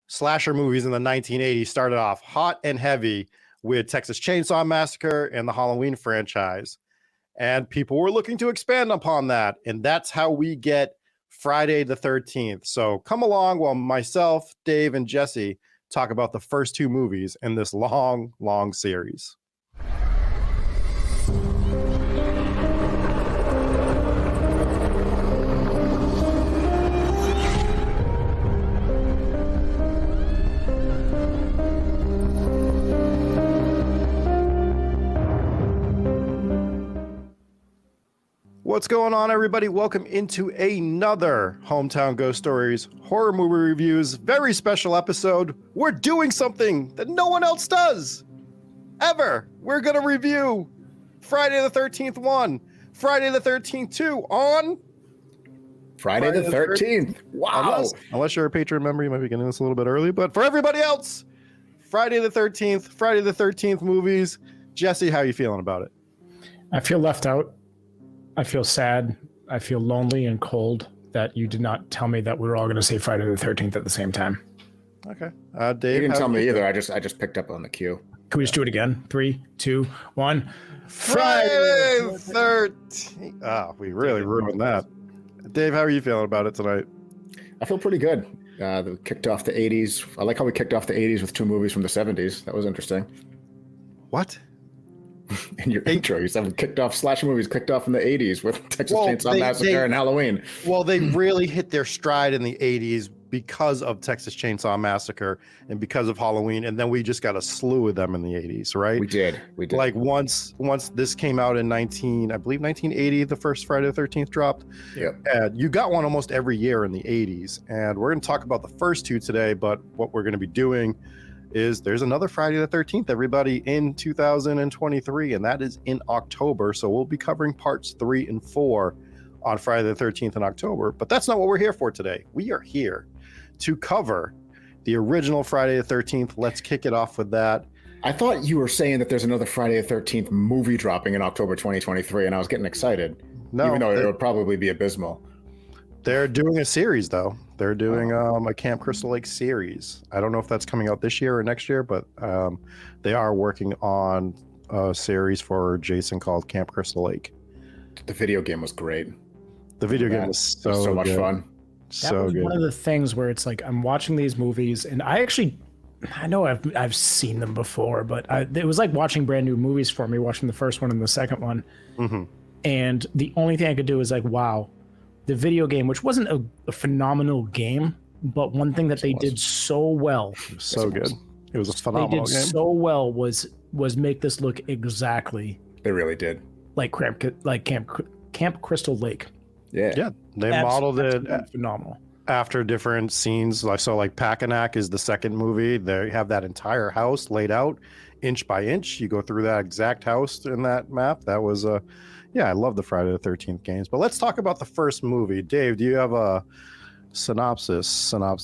slasher movies in the 1980s started off hot and heavy with Texas Chainsaw Massacre and the Halloween franchise. And people were looking to expand upon that. And that's how we get Friday the 13th. So come along while myself, Dave, and Jesse talk about the first two movies in this long, long series. What's going on, everybody? Welcome into another Hometown Ghost Stories horror movie reviews. Very special episode. We're doing something that no one else does ever. We're going to review Friday the 13th 1, Friday the 13th 2 on Friday the 13th. Wow. Unless you're a Patreon member, you might be getting this a little bit early. But for everybody else, Friday the 13th movies. Jesse, how are you feeling about it? I feel left out. I feel sad. I feel lonely and cold that you did not tell me that we were all going to say Friday the 13th at the same time. Okay. Dave, you didn't tell me either. I just picked up on the cue. Can we just do it again? 3, 2, 1. Friday the 13th. Ah, we really ruined that. Dave, how are you feeling about it tonight? I feel pretty good. We kicked off the 80s. I like how we kicked off the 80s with two movies from the 70s. That was interesting. What? In your intro, you said we kicked off slasher movies, kicked off in the 80s with Texas Chainsaw Massacre and Halloween. Well, they really hit their stride in the 80s because of Texas Chainsaw Massacre and because of Halloween, and then we just got a slew of them in the 80s, right? We did. Like once this came out in 1980, the first Friday the 13th dropped. Yeah. And you got one almost every year in the 80s, and we're going to talk about the first two today, but what we're going to be doing is there's another Friday the 13th, everybody, in 2023, and that is in October. So we'll be covering parts 3 and 4 on Friday the 13th in October. But that's not what we're here for today. We are here to cover the original Friday the 13th. Let's kick it off with that. I thought you were saying that there's another Friday the 13th movie dropping in October 2023, and I was getting excited. No, even though it would probably be abysmal. They're doing a series, though. They're doing a Camp Crystal Lake series. I don't know if that's coming out this year or next year, but they are working on a series for Jason called Camp CrystalAke. The video game was great. The video game was so much fun. That was one of the things where it's like I'm watching these movies, and I know I've seen them before, but it was like watching brand new movies for me, watching the first one and the second one. Mm-hmm. And the only thing I could do is like, wow. The video game, which wasn't a phenomenal game, but one thing that they did so well, so good. It was a phenomenal game. They did so well was make this look exactly. They really did. Like Camp Crystal Lake. Yeah. They modeled it phenomenal after different scenes. I saw like Packanack is the second movie. They have that entire house laid out inch by inch. You go through that exact house in that map. That was I love the Friday the 13th games. But let's talk about the first movie. Dave, do you have a synopsis for us?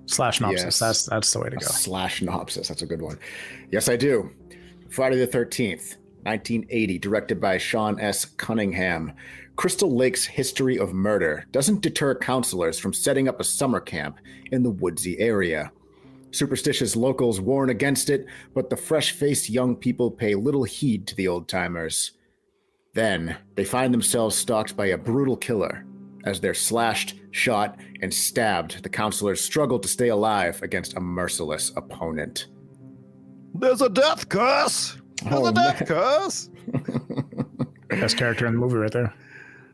/nopsis. Yes. That's the way to go. /nopsis. That's a good one. Yes, I do. Friday the 13th, 1980, directed by Sean S. Cunningham. Crystal Lake's history of murder doesn't deter counselors from setting up a summer camp in the woodsy area. Superstitious locals warn against it, but the fresh-faced young people pay little heed to the old-timers. Then, they find themselves stalked by a brutal killer. As they're slashed, shot, and stabbed, the counselors struggle to stay alive against a merciless opponent. There's a death curse! Curse! Best character in the movie right there.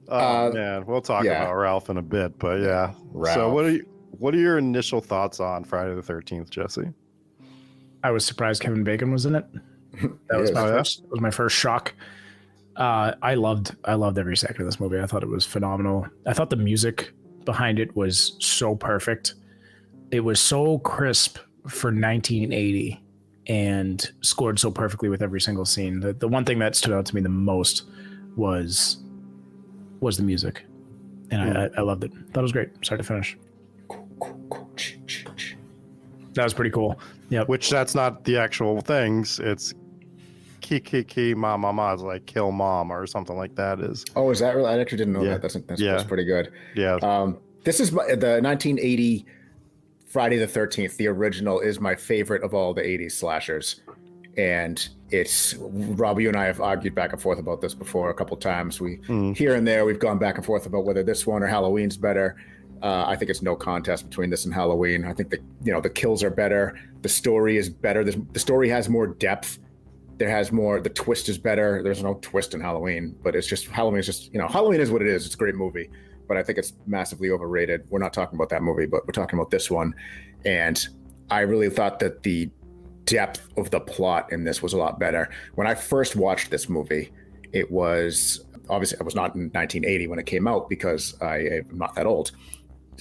Oh, man. We'll talk about Ralph in a bit, but yeah. Ralph. So what are your initial thoughts on Friday the 13th, Jesse? I was surprised Kevin Bacon was in it. That was my first shock. I loved every second of this movie. I thought it was phenomenal. I thought the music behind it was so perfect. It was so crisp for 1980 and scored so perfectly with every single scene. The one thing that stood out to me the most was the music. And I loved it. Thought it was great. Start to finish. That was pretty cool. Yeah. Which that's not the actual things. It's ki ma ma ma is like kill mom or something like that is. Oh, is that real? I actually didn't know that. That's pretty good. Yeah. This is the 1980 Friday the 13th. The original is my favorite of all the 80s slashers. And it's, Rob, you and I have argued back and forth about this before a couple times. Here and there, we've gone back and forth about whether this one or Halloween's better. I think it's no contest between this and Halloween. I think the kills are better. The story is better. The story has more depth. There has more. The twist is better. There's no twist in Halloween, but it's just Halloween is just Halloween is what it is. It's a great movie, but I think it's massively overrated. We're not talking about that movie, but we're talking about this one. And I really thought that the depth of the plot in this was a lot better. When I first watched this movie, it was obviously I was not in 1980 when it came out because I am not that old.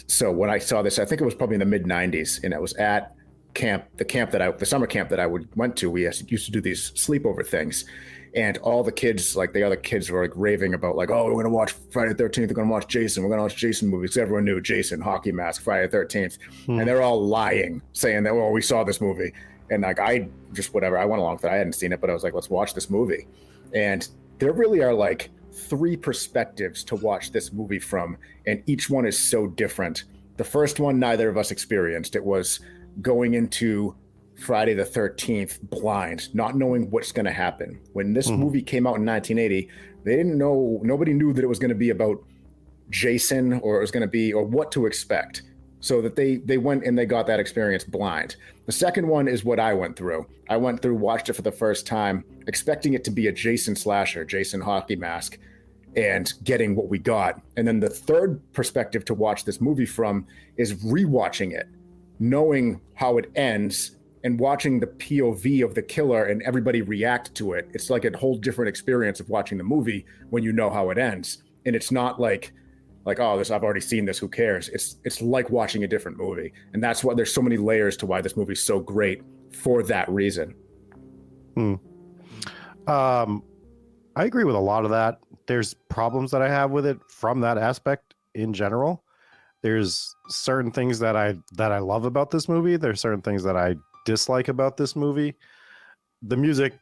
So when I saw this, I think it was probably in the mid 90s, and it was at the summer camp that I went to. We used to do these sleepover things, and all the kids, like the other kids, were like raving about like, oh, we're gonna watch Friday the 13th. We're gonna watch Jason. We're gonna watch Jason movies. Everyone knew Jason, hockey mask, Friday the 13th, and they're all lying, saying that we saw this movie. And like I just whatever, I went along with it. I hadn't seen it, but I was like, let's watch this movie. And there really are like 3 perspectives to watch this movie from, and each one is so different. The first one, neither of us experienced. It was going into Friday the 13th blind, not knowing what's going to happen. When this movie came out in 1980, nobody knew that it was going to be about Jason or it was going to be, or what to expect. So that they went and they got that experience blind. The second one is what I went through. Watched it for the first time, expecting it to be a Jason slasher, Jason hockey mask, and getting what we got. And then the third perspective to watch this movie from is rewatching it, knowing how it ends and watching the POV of the killer and everybody react to it. It's like a whole different experience of watching the movie when you know how it ends. And it's not like, oh, I've already seen this, who cares? It's like watching a different movie. And that's why there's so many layers to why this movie's so great for that reason. I agree with a lot of that. There's problems that I have with it from that aspect in general. There's certain things that I love about this movie. There's certain things that I dislike about this movie. The music,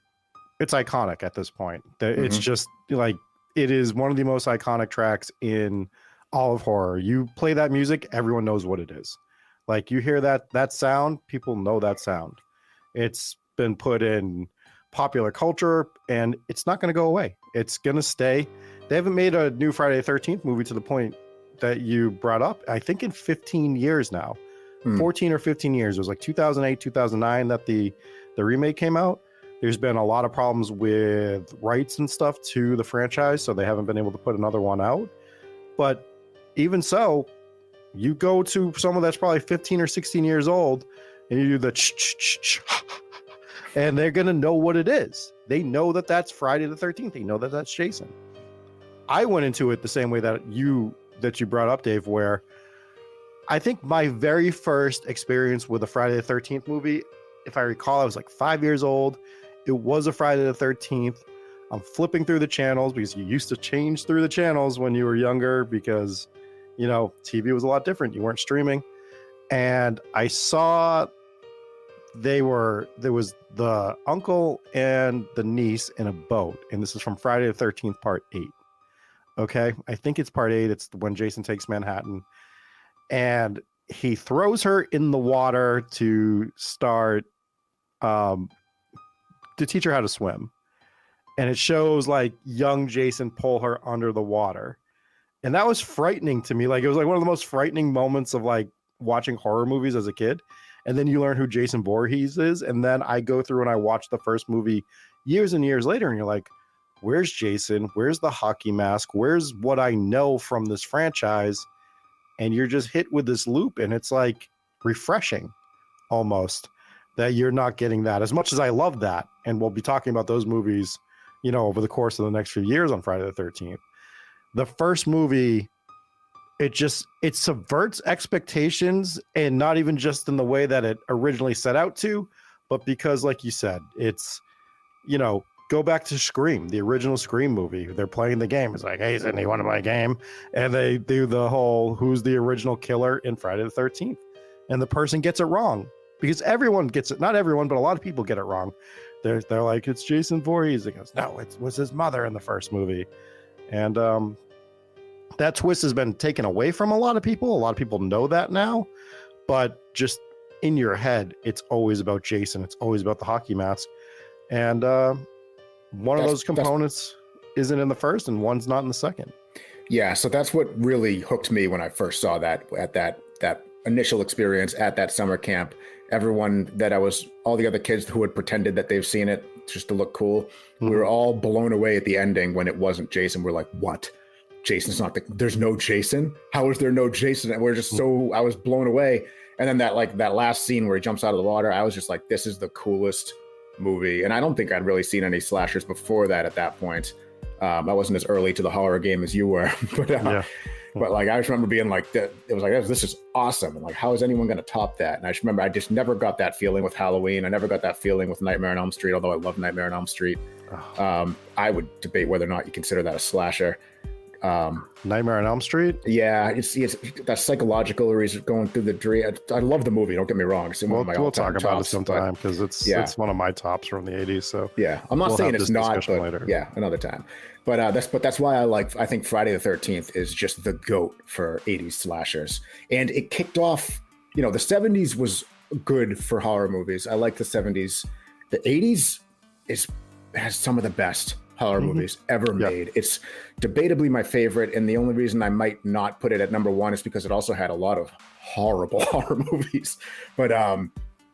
it's iconic at this point. It's just like, it is one of the most iconic tracks in all of horror. You play that music, everyone knows what it is. Like you hear that sound, people know that sound. It's been put in popular culture and it's not going to go away. It's going to stay. They haven't made a new Friday the 13th movie to the point that you brought up, I think in 15 years now. 14 or 15 years. It was like 2008, 2009 that the remake came out. There's been a lot of problems with rights and stuff to the franchise, so they haven't been able to put another one out. But even so, you go to someone that's probably 15 or 16 years old and you do the and they're going to know what it is. They know that that's Friday the 13th. They know that that's Jason. I went into it the same way that you brought up, Dave, where I think my very first experience with a Friday the 13th movie, if I recall, I was like 5 years old. It was a Friday the 13th. I'm flipping through the channels because you used to change through the channels when you were younger because, TV was a lot different. You weren't streaming. And I saw there was the uncle and the niece in a boat. And this is from Friday the 13th, part 8. Okay. I think it's part 8. It's when Jason takes Manhattan. And he throws her in the water to start, to teach her how to swim. And it shows like young Jason pull her under the water. And that was frightening to me. Like it was like one of the most frightening moments of like watching horror movies as a kid. And then you learn who Jason Voorhees is. And then I go through and I watch the first movie years and years later. And you're like, where's Jason? Where's the hockey mask? Where's what I know from this franchise? And you're just hit with this loop. And it's like refreshing almost that you're not getting that as much as I love that. And we'll be talking about those movies, over the course of the next few years on Friday the 13th. The first movie, it subverts expectations, and not even just in the way that it originally set out to, but because, like you said, it's, go back to Scream, the original Scream movie. They're playing the game. It's like, hey, Sydney, you want to play a game? And they do the whole, who's the original killer in Friday the 13th? And the person gets it wrong because everyone gets it. Not everyone, but a lot of people get it wrong. They're like, it's Jason Voorhees. He goes, no, it was his mother in the first movie. And that twist has been taken away from a lot of people. A lot of people know that now, but just in your head, it's always about Jason. It's always about the hockey mask. And one of those components isn't in the first and one's not in the second. Yeah, so that's what really hooked me when I first saw that at that initial experience at that summer camp. Everyone that all the other kids who had pretended that they've seen it just to look cool, we were all blown away at the ending when it wasn't Jason. We're like, what? Jason's not there's no Jason? How is there no Jason? And we're just I was blown away. And then that last scene where he jumps out of the water, I was just like, this is the coolest movie. And I don't think I'd really seen any slashers before that at that point. I wasn't as early to the horror game as you were, but like I just remember being like, it was like, this is awesome. And like, how is anyone going to top that? And I just remember I just never got that feeling with Halloween. I never got that feeling with Nightmare on Elm Street, although I love Nightmare on Elm Street. I would debate whether or not you consider that a slasher. Nightmare on Elm Street. Yeah, it's that psychological where he's going through the dream. I love the movie. Don't get me wrong. We'll talk about it sometime because it's one of my tops from the 80s. So yeah, I'm not saying it's not, but later. Yeah, another time. But that's why I think Friday the 13th is just the GOAT for 80s slashers, and it kicked off. The 70s was good for horror movies. I like the 70s. The 80s has some of the best horror movies ever made. It's debatably my favorite, and the only reason I might not put it at number one is because it also had a lot of horrible horror movies. But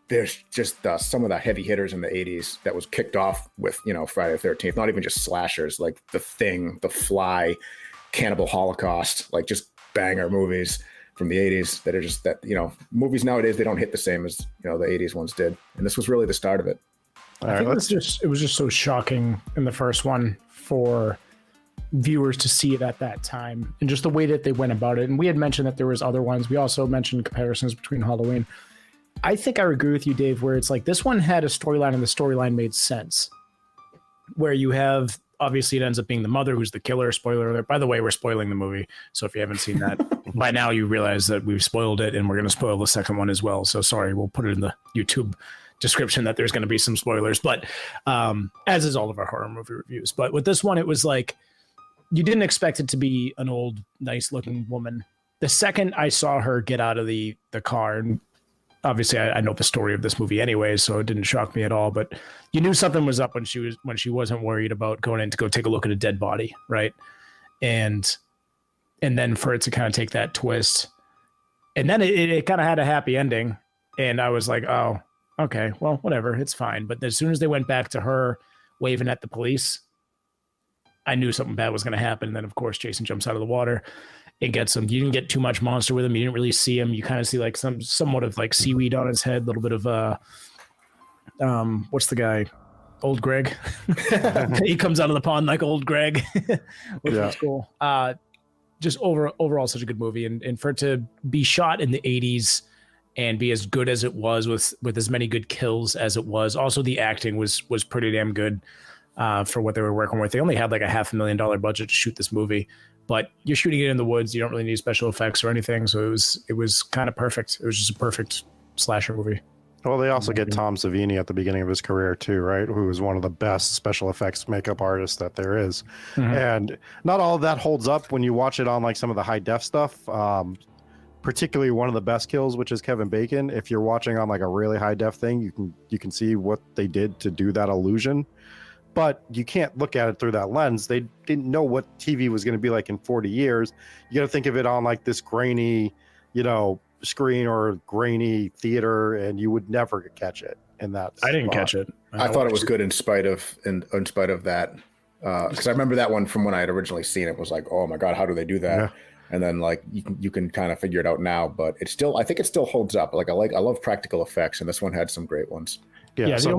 there's just some of the heavy hitters in the 80s that was kicked off with Friday the 13th. Not even just slashers, like The Thing, The Fly, Cannibal Holocaust, like just banger movies from the 80s that are just movies nowadays, they don't hit the same as the 80s ones did, and this was really the start of it. I think it was just so shocking in the first one for viewers to see it at that time, and just the way that they went about it. And we had mentioned that there was other ones. We also mentioned comparisons between Halloween. I think I agree with you, Dave, where it's like this one had a storyline and the storyline made sense. Where you have, obviously it ends up being the mother who's the killer. Spoiler alert. By the way, we're spoiling the movie. So if you haven't seen that, by now you realize that we've spoiled it and we're going to spoil the second one as well. So sorry, we'll put it in the YouTube description that there's going to be some spoilers, but as is all of our horror movie reviews. But with this one, it was like you didn't expect it to be an old, nice looking woman. The second I saw her get out of the car, and obviously I know the story of this movie anyway, so it didn't shock me at all, but you knew something was up when she wasn't worried about going in to go take a look at a dead body, right? And then for it to kind of take that twist, and then it kind of had a happy ending, and I was like, oh, okay, well, whatever, it's fine. But as soon as they went back to her waving at the police, I knew something bad was going to happen. And then, of course, Jason jumps out of the water and gets him. You didn't get too much monster with him. You didn't really see him. You kind of see like somewhat of like seaweed on his head, a little bit of what's the guy? Old Greg. He comes out of the pond like Old Greg, which was cool. Just overall, such a good movie, and for it to be shot in the 80s. And be as good as it was with as many good kills as it was. Also, the acting was pretty damn good for what they were working with. They only had like a $500,000 budget to shoot this movie, but you're shooting it in the woods. You don't really need special effects or anything, so it was kind of perfect. It was just a perfect slasher movie. Well, they also get Tom Savini at the beginning of his career too, right? Who is one of the best special effects makeup artists that there is. And not all of that holds up when you watch it on like some of the high def stuff. Particularly one of the best kills, which is Kevin Bacon. If you're watching on like a really high def thing, you can see what they did to do that illusion, but you can't look at it through that lens. They didn't know what TV was going to be like in 40 years. You got to think of it on like this grainy, screen or grainy theater, and you would never catch it in that. I didn't catch it. I thought it was good in spite of that, because I remember that one from when I had originally seen it. Was like, oh my god, how do they do that? Yeah. And then like you can kind of figure it out now, but I think it still holds up. Like I love practical effects, and this one had some great ones. Yeah, the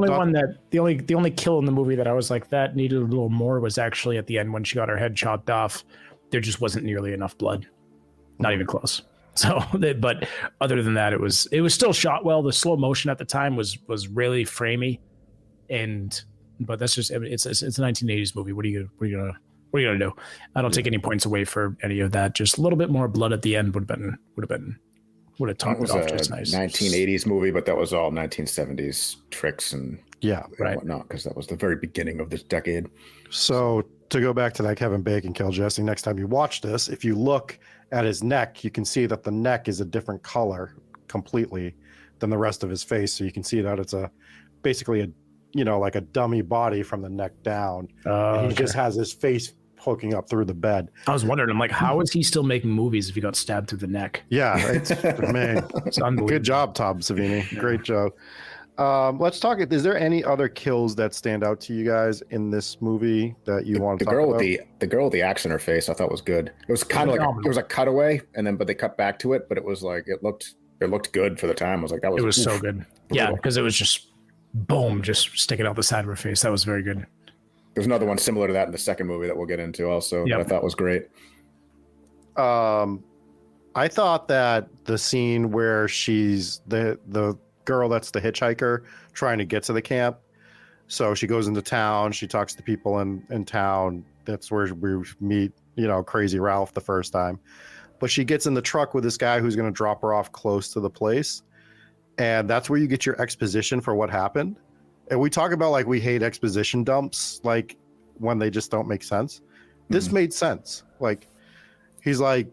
only kill in the movie that I was like that needed a little more was actually at the end when she got her head chopped off. There just wasn't nearly enough blood, not even close. So, but other than that, it was still shot well. The slow motion at the time was really framey, but that's just it's a 1980s movie. What are you gonna do? I don't take any points away for any of that. Just a little bit more blood at the end would have topped it off just nice. 1980s movie, but that was all 1970s tricks and whatnot, because that was the very beginning of this decade. So to go back to that Kevin Bacon kill, Jesse, next time you watch this, if you look at his neck, you can see that the neck is a different color completely than the rest of his face. So you can see that it's basically like a dummy body from the neck down. And he just has his face poking up through the bed. I was wondering, I'm like, how is he still making movies if he got stabbed through the neck? Yeah, man, it's unbelievable. Good job, Tom Savini. Great job. Let's talk. Is there any other kills that stand out to you guys in this movie that you want to talk about? The girl with the axe in her face, I thought was good. It was kind of like it was a cutaway, but they cut back to it, but it was like it looked good for the time. I was like, that was. It was so good. Yeah, because it was just boom, just sticking out the side of her face. That was very good. There's another one similar to that in the second movie that we'll get into also. That I thought was great. I thought that the scene where she's the girl that's the hitchhiker trying to get to the camp. So she goes into town. She talks to people in town. That's where we meet, Crazy Ralph the first time. But she gets in the truck with this guy who's going to drop her off close to the place. And that's where you get your exposition for what happened. And we talk about like we hate exposition dumps, like when they just don't make sense. This made sense. Like he's like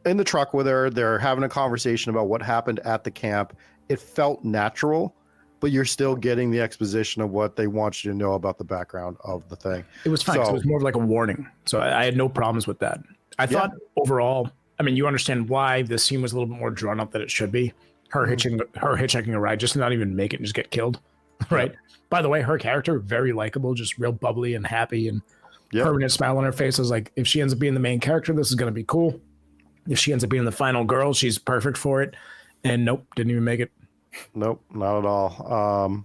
in the truck with her. They're having a conversation about what happened at the camp. It felt natural, but you're still getting the exposition of what they want you to know about the background of the thing. It was fine. So it was more of like a warning. So I had no problems with that. I thought overall, I mean, you understand why the scene was a little bit more drawn up than it should be. Her hitchhiking a ride, just not even make it and just get killed. Right. By the way, her character, very likable, just real bubbly and happy and permanent smile on her face. I was like, if she ends up being the main character, this is going to be cool. If she ends up being the final girl, she's perfect for it. And nope, didn't even make it. Nope, not at all.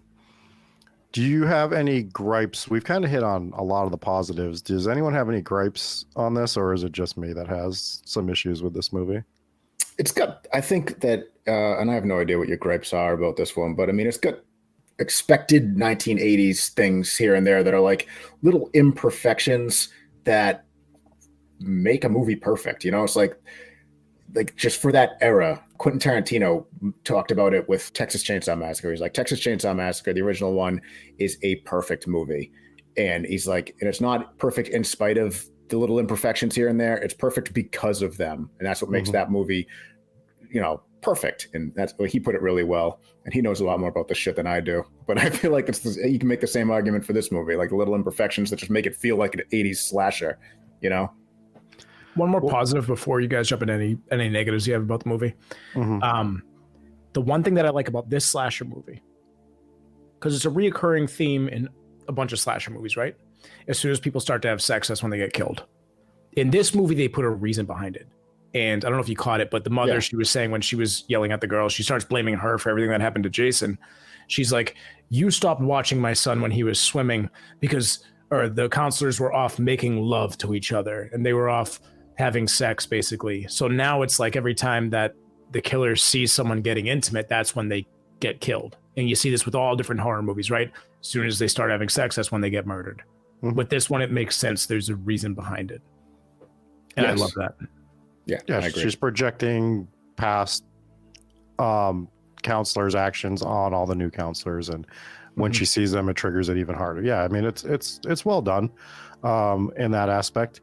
Do you have any gripes? We've kind of hit on a lot of the positives. Does anyone have any gripes on this, or is it just me that has some issues with this movie? I think that, and I have no idea what your gripes are about this one, but I mean, it's got expected 1980s things here and there that are like little imperfections that make a movie perfect. It's like just for that era. Quentin Tarantino talked about it with Texas Chainsaw Massacre. He's like, Texas Chainsaw Massacre, the original one, is a perfect movie. And he's like, and it's not perfect in spite of the little imperfections here and there. It's perfect because of them. And that's what makes that movie, perfect. And that's he put it really well. And he knows a lot more about this shit than I do. But I feel like you can make the same argument for this movie, like the little imperfections that just make it feel like an 80s slasher, One more positive before you guys jump in any negatives you have about the movie. The one thing that I like about this slasher movie, because it's a reoccurring theme in a bunch of slasher movies, right? As soon as people start to have sex, that's when they get killed. In this movie, they put a reason behind it. And I don't know if you caught it, but the mother, she was saying when she was yelling at the girl, she starts blaming her for everything that happened to Jason. She's like, you stopped watching my son when he was swimming because the counselors were off making love to each other and they were off having sex, basically. So now it's like every time that the killer sees someone getting intimate, that's when they get killed. And you see this with all different horror movies, right? As soon as they start having sex, that's when they get murdered. With this one, it makes sense. There's a reason behind it. And I love that. Yeah, I agree. She's projecting past counselors' actions on all the new counselors. And when she sees them, it triggers it even harder. Yeah, I mean, it's well done in that aspect.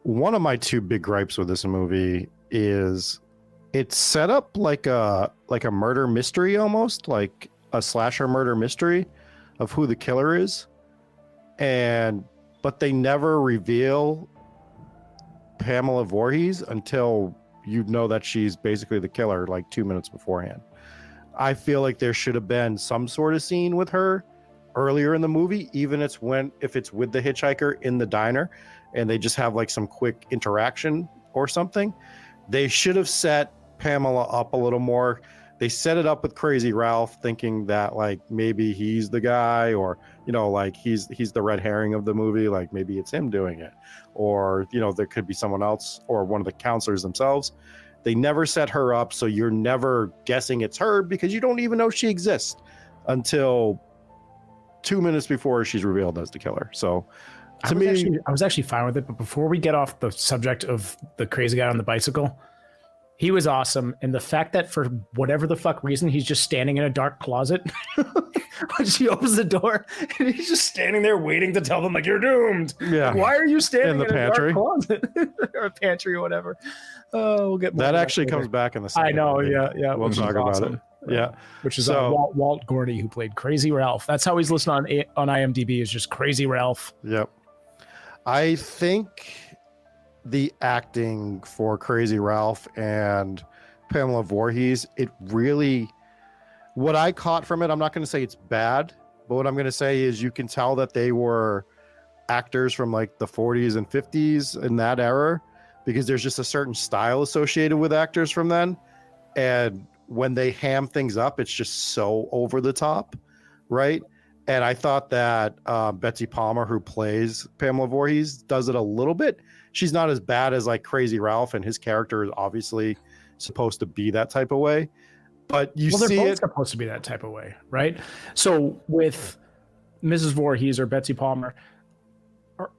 One of my two big gripes with this movie is it's set up like a murder mystery, almost like a slasher murder mystery of who the killer is. But they never reveal Pamela Voorhees until you know that she's basically the killer like 2 minutes beforehand. I feel like there should have been some sort of scene with her earlier in the movie, even if it's with the hitchhiker in the diner and they just have like some quick interaction or something. They should have set Pamela up a little more. They set it up with Crazy Ralph thinking that like maybe he's the guy, or like he's the red herring of the movie, like maybe it's him doing it, or there could be someone else or one of the counselors themselves. They never set her up, so you're never guessing it's her because you don't even know she exists until 2 minutes before she's revealed as the killer. So I was actually fine with it. But before we get off the subject of the crazy guy on the bicycle, he was awesome. And the fact that for whatever the fuck reason, he's just standing in a dark closet when she opens the door and he's just standing there waiting to tell them like you're doomed. Yeah. Like, why are you standing In the in pantry? a dark closet or a pantry or whatever? Oh, we'll get more That of actually later. comes back in the I second know, movie. yeah. We'll which is talk about awesome. it. Yeah. Which is So- Walt Gordy, who played Crazy Ralph. That's how he's listed on IMDb, is just Crazy Ralph. Yep. I think the acting for Crazy Ralph and Pamela Voorhees, it really, what I caught from it, I'm not going to say it's bad, but what I'm going to say is you can tell that they were actors from like the 40s and 50s in that era, because there's just a certain style associated with actors from then. And when they ham things up, it's just so over the top, right? And I thought that Betsy Palmer, who plays Pamela Voorhees, does it a little bit. She's not as bad as like Crazy Ralph, and his character is obviously supposed to be that type of way. But you Well, they're see both it. supposed to be that type of way, right? So with Mrs. Voorhees or Betsy Palmer,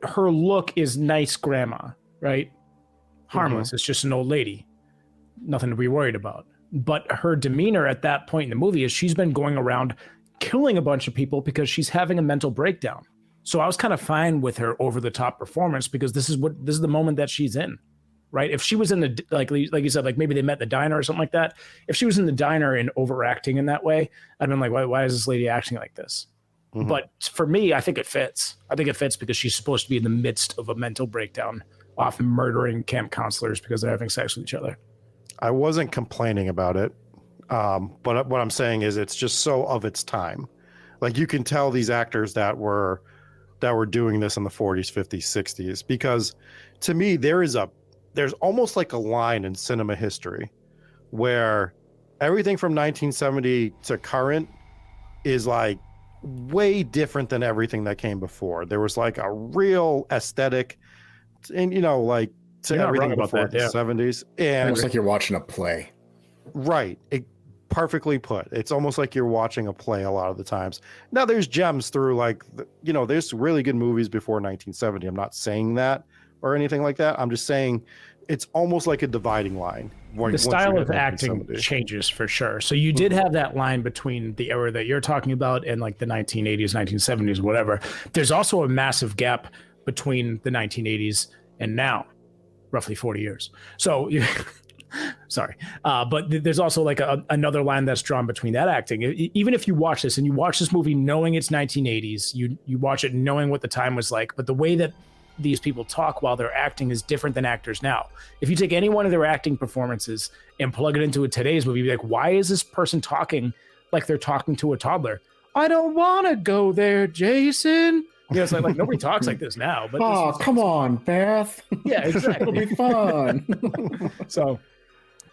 her look is nice grandma, right? Harmless. It's just an old lady. Nothing to be worried about. But her demeanor at that point in the movie is she's been going around killing a bunch of people because she's having a mental breakdown. So I was kind of fine with her over the top performance because this is the moment that she's in, right? If she was in the, like you said, like maybe they met in the diner or something like that. If she was in the diner and overacting in that way, I'd been like, why is this lady acting like this? Mhm. But for me, I think it fits. I think it fits because she's supposed to be in the midst of a mental breakdown, often murdering camp counselors because they're having sex with each other. I wasn't complaining about it. But what I'm saying is it's just so of its time. Like you can tell these actors that were doing this in the 40s, 50s, 60s, because to me, there's almost like a line in cinema history where everything from 1970 to current is like way different than everything that came before. There was like a real aesthetic and, like to You're not everything wrong about before that, the yeah. 70s. And It's like you're watching a play. right. Perfectly put. It's almost like you're watching a play a lot of the times. Now there's gems through like, there's really good movies before 1970. I'm not saying that or anything like that. I'm just saying it's almost like a dividing line. The style of acting changes for sure. So you did have that line between the era that you're talking about and like the 1980s, 1970s, whatever. There's also a massive gap between the 1980s and now, roughly 40 years. So sorry. But there's also like another line that's drawn between that acting. Even if you watch this and you watch this movie knowing it's 1980s, you watch it knowing what the time was like, but the way that these people talk while they're acting is different than actors now. If you take any one of their acting performances and plug it into today's movie, you'd be like, why is this person talking like they're talking to a toddler? I don't want to go there, Jason. It's like nobody talks like this now. But Come on, Beth. Yeah, exactly. It'll be fun. So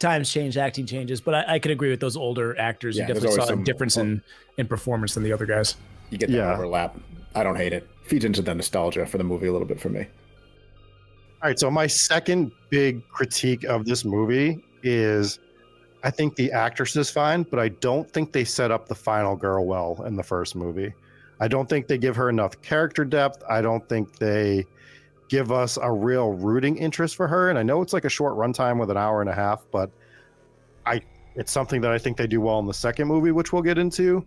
times change, acting changes, but I could agree with those older actors. Yeah, You definitely there's saw a always difference in performance than the other guys. You get that Yeah. overlap. I don't hate it. Feeds into the nostalgia for the movie a little bit for me. All right, so my second big critique of this movie is I think the actress is fine, but I don't think they set up the final girl well in the first movie. I don't think they give her enough character depth. I don't think they give us a real rooting interest for her. And I know it's like a short runtime with an hour and a half, but it's something that I think they do well in the second movie, which we'll get into.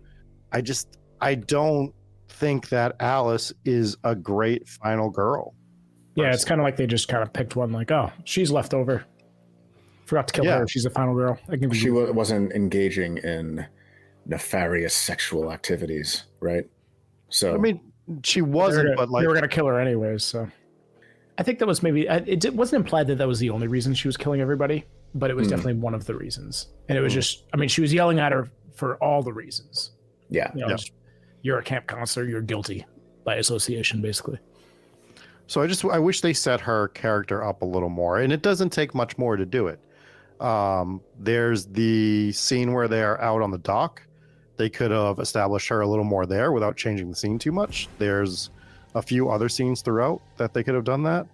I don't think that Alice is a great final girl. Yeah, it's kind of like they just kind of picked one like, oh, she's left over. Forgot to kill Yeah. her. She's the final girl. I can She wasn't engaging in nefarious sexual activities, right? So I mean, she wasn't, but like they were gonna kill her anyways. So I think that was maybe it wasn't implied that was the only reason she was killing everybody, but it was definitely one of the reasons. And it was just, I mean, she was yelling at her for all the reasons. yeah, Just, you're a camp counselor. You're guilty by association, basically. So I wish they set her character up a little more, and it doesn't take much more to do it. There's the scene where they're out on the dock. They could have established her a little more there without changing the scene too much. There's a few other scenes throughout that they could have done that.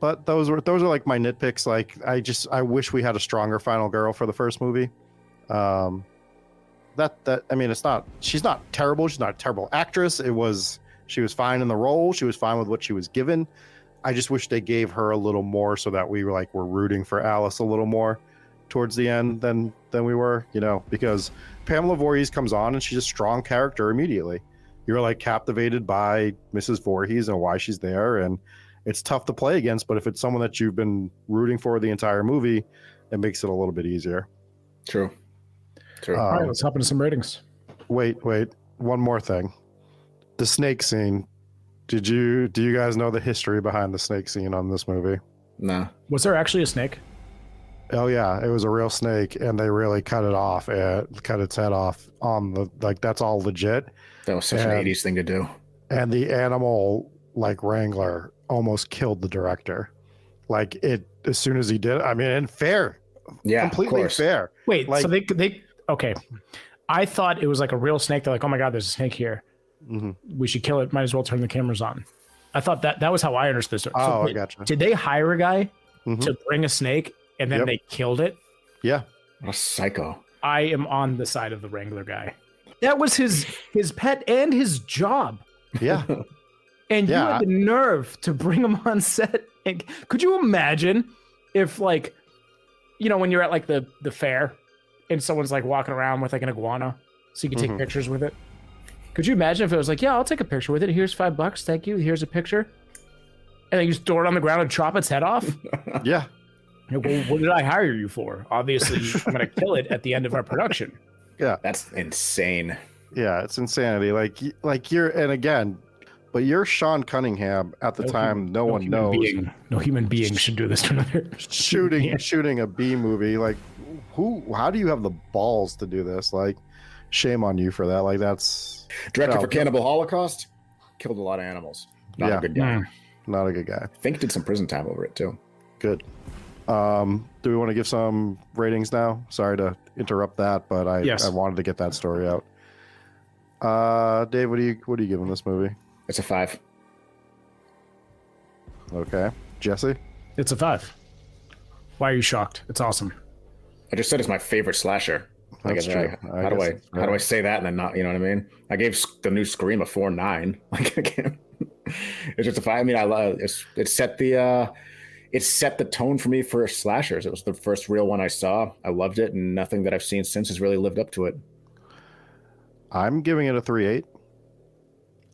But those are like my nitpicks. Like I wish we had a stronger final girl for the first movie. I mean, she's not terrible. She's not a terrible actress. She was fine in the role. She was fine with what she was given. I just wish they gave her a little more so that we're rooting for Alice a little more towards the end than we were, because Pamela Voorhees comes on and she's a strong character immediately. You're like captivated by Mrs. Voorhees and why she's there, and it's tough to play against, but if it's someone that you've been rooting for the entire movie, it makes it a little bit easier. True. All right, let's hop into some ratings. Wait, one more thing. The snake scene. Do you guys know the history behind the snake scene on this movie? No. Was there actually a snake? Oh yeah, it was a real snake, and they really cut its head off on the, like, that's all legit. That was such an 80s thing to do. And the animal, like, wrangler almost killed the director. Like, it, as soon as he did, I mean, and fair. Yeah, completely fair. Wait, like, so they okay. I thought it was like a real snake. They're like, oh my God, there's a snake here. Mm-hmm. We should kill it. Might as well turn the cameras on. I thought that was how I understood it. I gotcha. Did they hire a guy Mm-hmm. to bring a snake and then they killed it? Yeah. What a psycho. I am on the side of the Wrangler guy. That was his pet and his job. Yeah. And you had the nerve to bring him on set. And could you imagine if, like, when you're at like the fair and someone's like walking around with like an iguana so you can take pictures with it? Could you imagine if it was like, yeah, I'll take a picture with it. Here's $5. Thank you. Here's a picture. And then you just throw it on the ground and chop its head off? Yeah. Well, what did I hire you for? Obviously, I'm going to kill it at the end of our production. Yeah. That's insane. Yeah, it's insanity. Like you're, and again, but you're Sean Cunningham at the time. No one knows. No human being should do this to another. Shooting a B movie. Like, how do you have the balls to do this? Like, shame on you for that. Like, that's director for Cannibal Holocaust. Killed a lot of animals. Not a good guy. Not a good guy. I think did some prison time over it too. Good. Do we want to give some ratings now? Sorry to interrupt that, but I wanted to get that story out. Dave, what are you giving this movie? It's a 5. Okay. Jesse? It's a 5. Why are you shocked? It's awesome. I just said it's my favorite slasher. That's true. How do I say that and then not? You know what I mean? I gave the new Scream a 4.9. Like, again, it's just a 5. I mean, I love it. Set the tone for me for slashers. It was the first real one I saw. I loved it, and nothing that I've seen since has really lived up to it. I'm giving it a 3.8.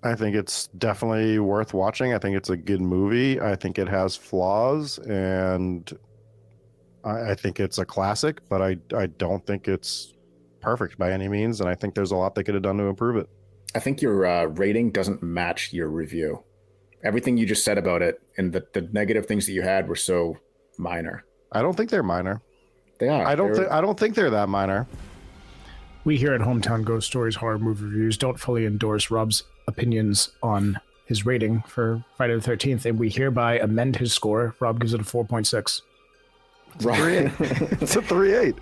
I think it's definitely worth watching. I think it's a good movie. I think it has flaws, and I think it's a classic, but I don't think it's perfect by any means, and I think there's a lot they could have done to improve it. I think your rating doesn't match your review. Everything you just said about it and the negative things that you had were so minor. I don't think they're minor. They are. I don't think they're that minor. We here at Hometown Ghost Stories Horror Movie Reviews don't fully endorse Rob's opinions on his rating for Friday the 13th, and we hereby amend his score. Rob gives it a 4.6. Right. It's a 3.8.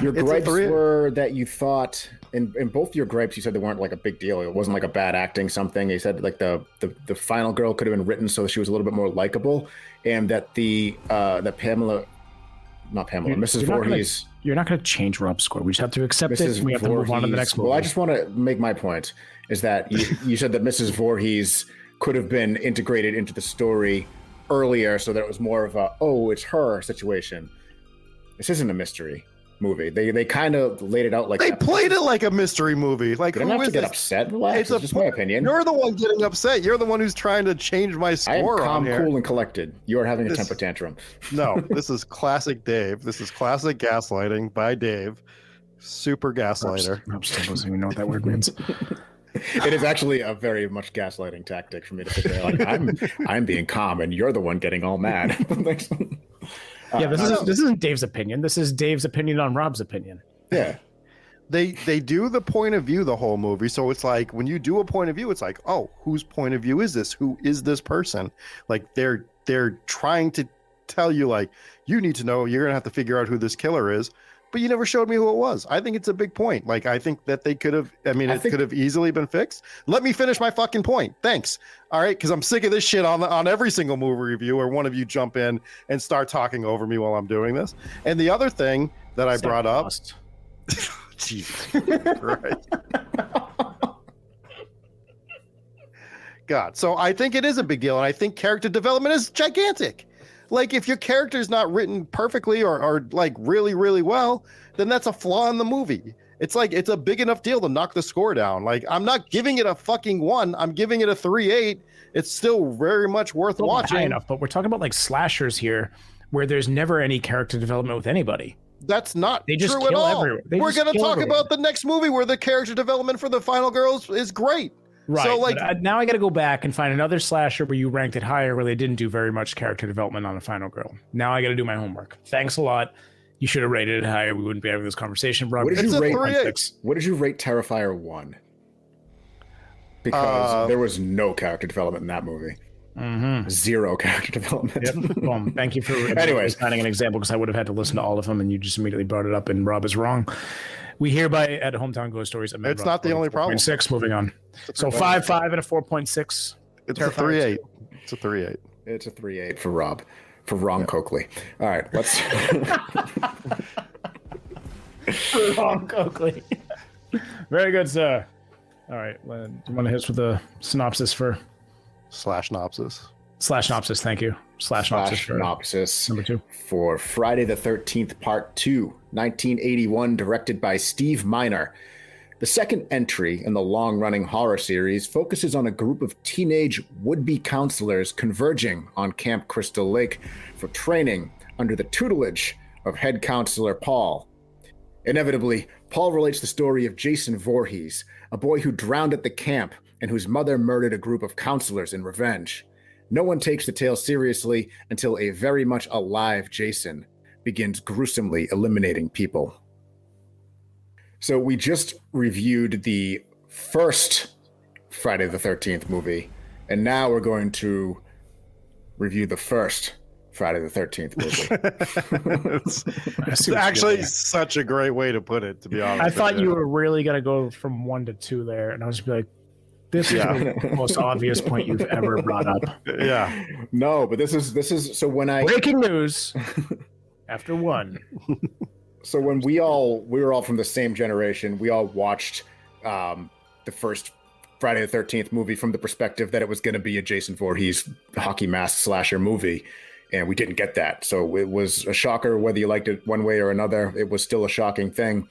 Your gripes were that you thought, in both your gripes, you said they weren't like a big deal. It wasn't like a bad acting something. You said like the final girl could have been written so she was a little bit more likable, and that Mrs. Voorhees. You're not going to change Rob's score. We just have to accept Mrs. it. We have to move on to the next movie. Well, I just want to make my point is that you said that Mrs. Voorhees could have been integrated into the story earlier so that it was more of a, it's her situation. This isn't a mystery movie. They kind of laid it out like they that. played it like a mystery movie. Like, you don't have to get upset. Relax. It's just my opinion. You're the one getting upset. You're the one who's trying to change my score. I am calm, on here. Cool, and collected. You are having a temper tantrum. No, this is classic Dave. This is classic gaslighting by Dave. Super gaslighter. I'm still doesn't even know what that word means. It is actually a very much gaslighting tactic for me to sit there like I'm being calm and you're the one getting all mad. Yeah, this isn't Dave's opinion. This is Dave's opinion on Rob's opinion. Yeah. They do the point of view the whole movie. So it's like when you do a point of view, it's like, oh, whose point of view is this? Who is this person? Like they're trying to tell you, like, you need to know, you're gonna have to figure out who this killer is. But you never showed me who it was. I think it's a big point. Like, I think that they could have, it could have easily been fixed. Let me finish my fucking point. Thanks. All right. Cause I'm sick of this shit on every single movie review where one of you jump in and start talking over me while I'm doing this. And the other thing that I brought up, Jesus Christ. God. So I think it is a big deal. And I think character development is gigantic. Like, if your character's not written perfectly or like really, really well, then that's a flaw in the movie. It's like, it's a big enough deal to knock the score down. Like, I'm not giving it a fucking 1. I'm giving it a 3.8. It's still very much worth watching. High enough, but we're talking about like slashers here, where there's never any character development with anybody. That's not They just true at kill all. everyone. We're going to talk about the next movie where the character development for the final girls is great. Right. So, like, now I got to go back and find another slasher where you ranked it higher, where they didn't do very much character development on the final girl. Now I got to do my homework. Thanks a lot. You should have rated it higher. We wouldn't be having this conversation, Rob. What did you rate? 3.8. What did you rate Terrifier 1? Because there was no character development in that movie. Mm-hmm. 0 character development. Yep. Well, thank you for Anyways, finding an example, because I would have had to listen to all of them, and you just immediately brought it up, and Rob is wrong. We hereby at Hometown Ghost Stories. It's not the only problem. 4.6. Moving on. So 5.5 and a 4.6. It's a 3.8. It's a 3.8. It's a 3.8 for Rob, for Ron Coakley. All right, let's. Ron Coakley. Very good, sir. All right, do you want to hit us with the synopsis for Slash-nopsis. /synopsis? Thank you. /synopsis for Synopsis number 2 for Friday the 13th Part 2, 1981, directed by Steve Miner. The second entry in the long-running horror series focuses on a group of teenage would-be counselors converging on Camp Crystal Lake for training under the tutelage of head counselor Paul. Inevitably, Paul relates the story of Jason Voorhees, a boy who drowned at the camp and whose mother murdered a group of counselors in revenge. No one takes the tale seriously until a very much alive Jason begins gruesomely eliminating people. So we just reviewed the first Friday the 13th movie, and now we're going to review the first Friday the 13th movie. It's actually such a great way to put it, to be honest. I thought you were really going to go from 1 to 2 there, and I was just be like, this is the most obvious point you've ever brought up. Yeah. No, but this is so when I breaking news after 1. So when we were all from the same generation, we all watched the first Friday the 13th movie from the perspective that it was going to be a Jason Voorhees hockey mask slasher movie, and we didn't get that. So it was a shocker whether you liked it one way or another. It was still a shocking thing.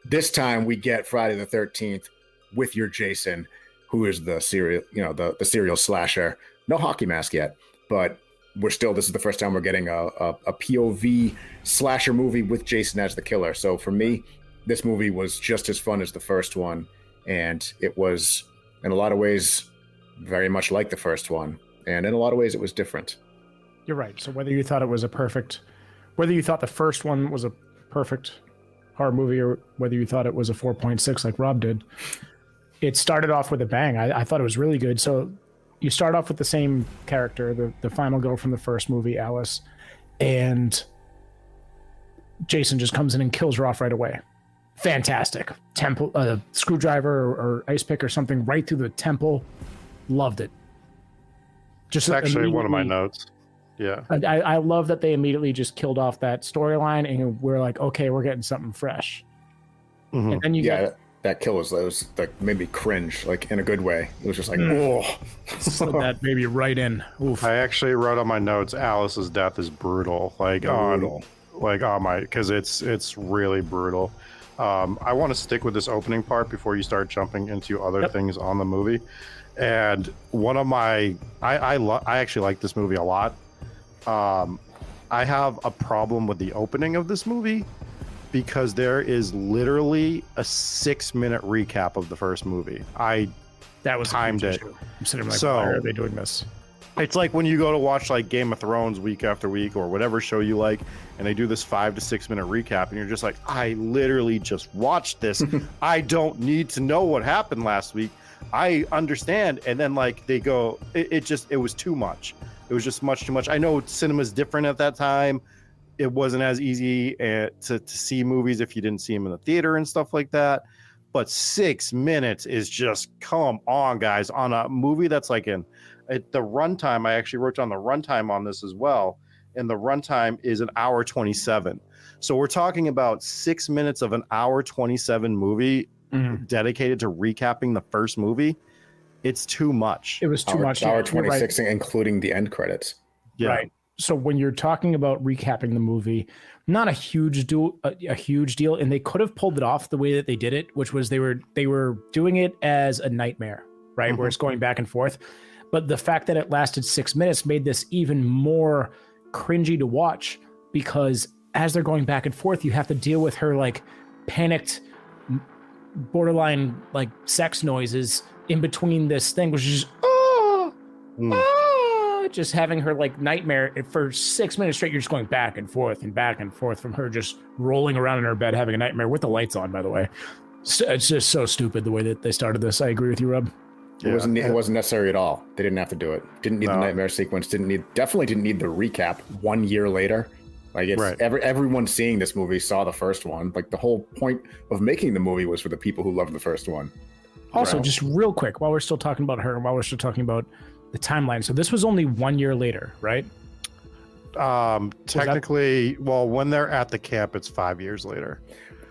This time we get Friday the 13th with your Jason, who is the serial, the serial slasher. No hockey mask yet, but this is the first time we're getting a POV slasher movie with Jason as the killer. So for me, this movie was just as fun as the first one, and it was in a lot of ways very much like the first one, and in a lot of ways it was different. You're right. So whether you thought the first one was a perfect horror movie, or whether you thought it was a 4.6 like Rob did, it started off with a bang. I thought it was really good. So you start off with the same character, the final girl from the first movie, Alice, and Jason just comes in and kills her off right away. Fantastic. Temple, screwdriver or ice pick or something right through the temple. Loved it. Just actually one of my notes. Yeah. I love that they immediately just killed off that storyline, and we're like, okay, we're getting something fresh. Mm-hmm. And then you get that kill was like made me cringe, like in a good way. It was just like, oh, slid that baby right in. Oof. I actually wrote on my notes, Alice's death is brutal. Because it's really brutal. I want to stick with this opening part before you start jumping into other things on the movie. And one of my, I actually like this movie a lot. I have a problem with the opening of this movie, because there is literally a 6-minute recap of the first movie. That was timed it. I'm sitting like, why are they doing this? It's like when you go to watch like Game of Thrones week after week or whatever show you like, and they do this 5 to 6 minute recap, and you're just like, I literally just watched this. I don't need to know what happened last week. I understand. And then like they go, it was too much. It was just much too much. I know cinema's different at that time. It wasn't as easy to see movies if you didn't see them in the theater and stuff like that. But 6 minutes is just, come on, guys, on a movie that's like the runtime. I actually wrote down the runtime on this as well. And the runtime is 1:27. So we're talking about 6 minutes of 1:27 movie dedicated to recapping the first movie. It's too much. It was too much. 1:26, including the end credits. Yeah. Right. So when you're talking about recapping the movie, not a huge deal, and they could have pulled it off the way that they did it, which was they were doing it as a nightmare, right? Where it's going back and forth. But the fact that it lasted 6 minutes made this even more cringy to watch, because as they're going back and forth, you have to deal with her like panicked, borderline like sex noises in between this thing, which is just having her like nightmare for 6 minutes straight. You're just going back and forth from her just rolling around in her bed having a nightmare with the lights on, by the way. It's just so stupid the way that they started this. I agree with you, Rob. It wasn't necessary at all. They didn't have to do it. Didn't need the nightmare sequence. Definitely didn't need the recap 1 year later. Like it's everyone seeing this movie saw the first one. Like the whole point of making the movie was for the people who loved the first one. Also, just real quick, while we're still talking about her, and while we're still talking about the timeline, so this was only 1 year later, right? Technically, well, when they're at the camp, it's 5 years later.